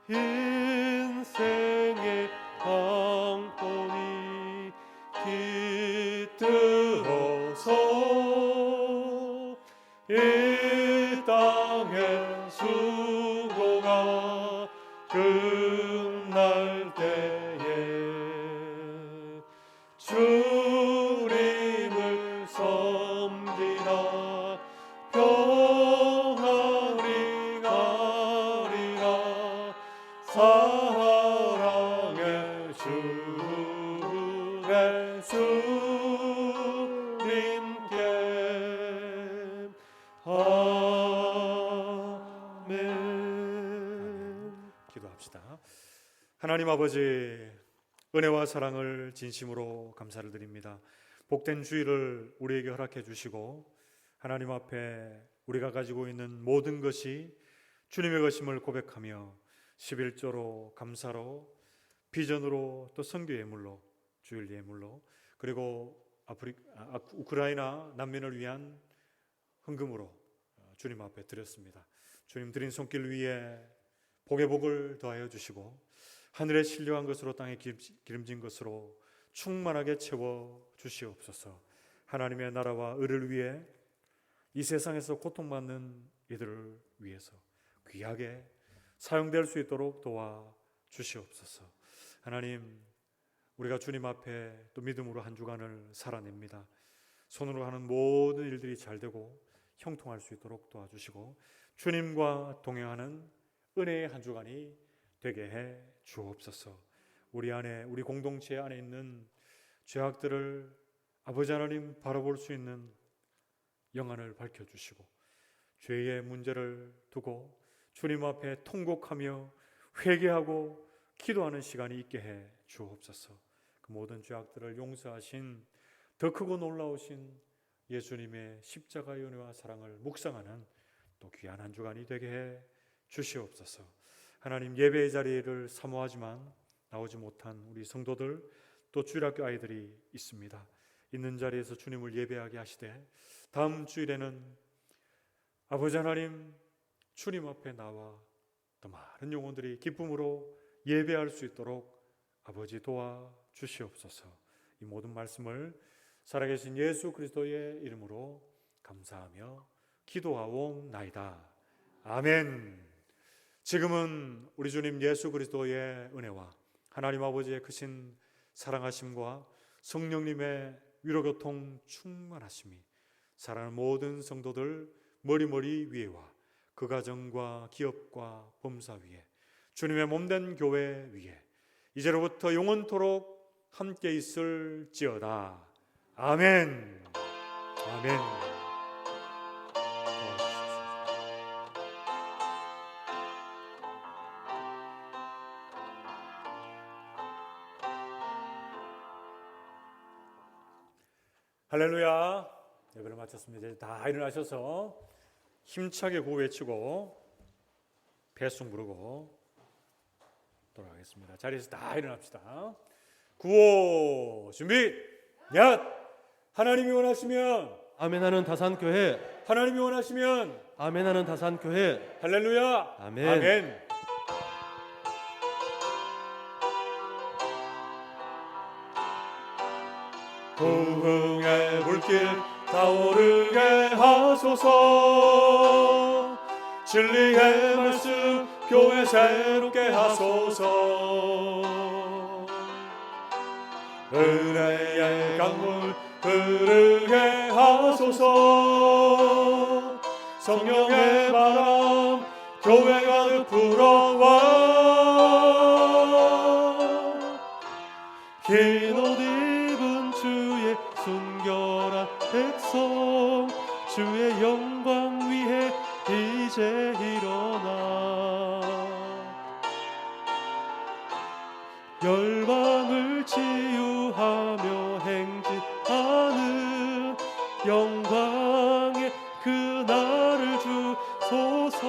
인생의 방법이 깃들어서 이 땅의 수고가 끝날 때에 주님을 섬기다 평안히 가리라 사랑의 주 내 주님께 아멘. 기도합시다. 하나님 아버지, 은혜와 사랑을 진심으로 감사를 드립니다. 복된 주일을 우리에게 허락해 주시고 하나님 앞에 우리가 가지고 있는 모든 것이 주님의 것임을 고백하며 11조로 감사로 비전으로 또 선교 예물로 주일 예물로 그리고 우크라이나 난민을 위한 헌금으로 주님 앞에 드렸습니다. 주님 드린 손길 위에 복의 복을 더하여 주시고 하늘에 신령한 것으로 땅에 기름진 것으로 충만하게 채워 주시옵소서. 하나님의 나라와 의를 위해 이 세상에서 고통받는 이들을 위해서 귀하게 사용될 수 있도록 도와 주시옵소서. 하나님, 우리가 주님 앞에 또 믿음으로 한 주간을 살아냅니다. 손으로 하는 모든 일들이 잘 되고 형통할 수 있도록 도와주시고 주님과 동행하는 은혜의 한 주간이 되게 해 주옵소서. 우리 안에, 우리 공동체 안에 있는 죄악들을 아버지 하나님 바라볼 수 있는 영안을 밝혀주시고 죄의 문제를 두고 주님 앞에 통곡하며 회개하고 기도하는 시간이 있게 해 주옵소서. 그 모든 죄악들을 용서하신 더 크고 놀라우신 예수님의 십자가의 은혜와 사랑을 묵상하는 또 귀한 한 주간이 되게 해 주시옵소서. 하나님, 예배의 자리를 사모하지만 나오지 못한 우리 성도들 또 주일학교 아이들이 있습니다. 있는 자리에서 주님을 예배하게 하시되 다음 주일에는 아버지 하나님 주님 앞에 나와 더 많은 영혼들이 기쁨으로 예배할 수 있도록 아버지 도와 주시옵소서. 이 모든 말씀을 살아계신 예수 그리스도의 이름으로 감사하며 기도하옵나이다. 아멘. 지금은 우리 주님 예수 그리스도의 은혜와 하나님 아버지의 크신 사랑하심과 성령님의 위로교통 충만하심이 사랑하는 모든 성도들 머리머리 위에와 그 가정과 기업과 범사 위에 주님의 몸된 교회 위에 이제로부터 영원토록 함께 있을지어다. 아멘. 아멘. 할렐루야. 예배를 마쳤습니다. 이제 다 일어나셔서 힘차게 구호 외치고 배송 부르고 돌아가겠습니다. 자리에서 다 일어납시다. 구호 준비. 얏. 하나님이 원하시면 아멘하는 다산교회. 하나님이 원하시면 아멘하는 다산교회. 할렐루야. 아멘. 아멘. 부흥의 불길 타오르게 하소서. 진리의 말씀 교회 새롭게 하소서. 은혜의 강물 흐르게 하소서. 성령의 바람 교회 가득 불어와. 긴 옷 입은 주의 순결한 백성, 주의 영광 위에 이제 일어나. 열방을 치유하며 행진하는 영광의 그날을 주소서.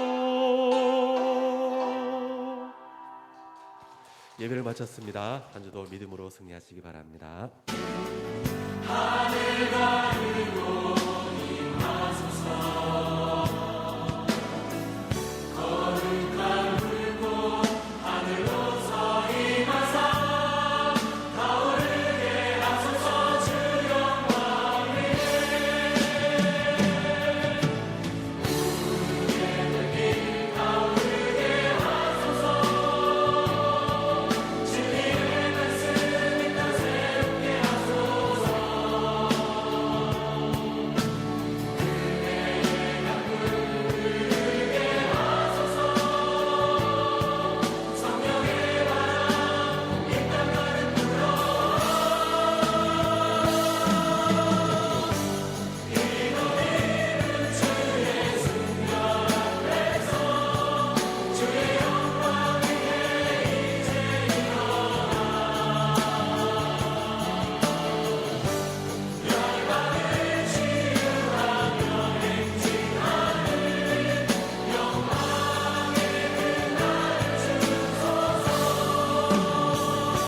예배를 마쳤습니다. 한 주도 믿음으로 승리하시기 바랍니다. 하늘 가르고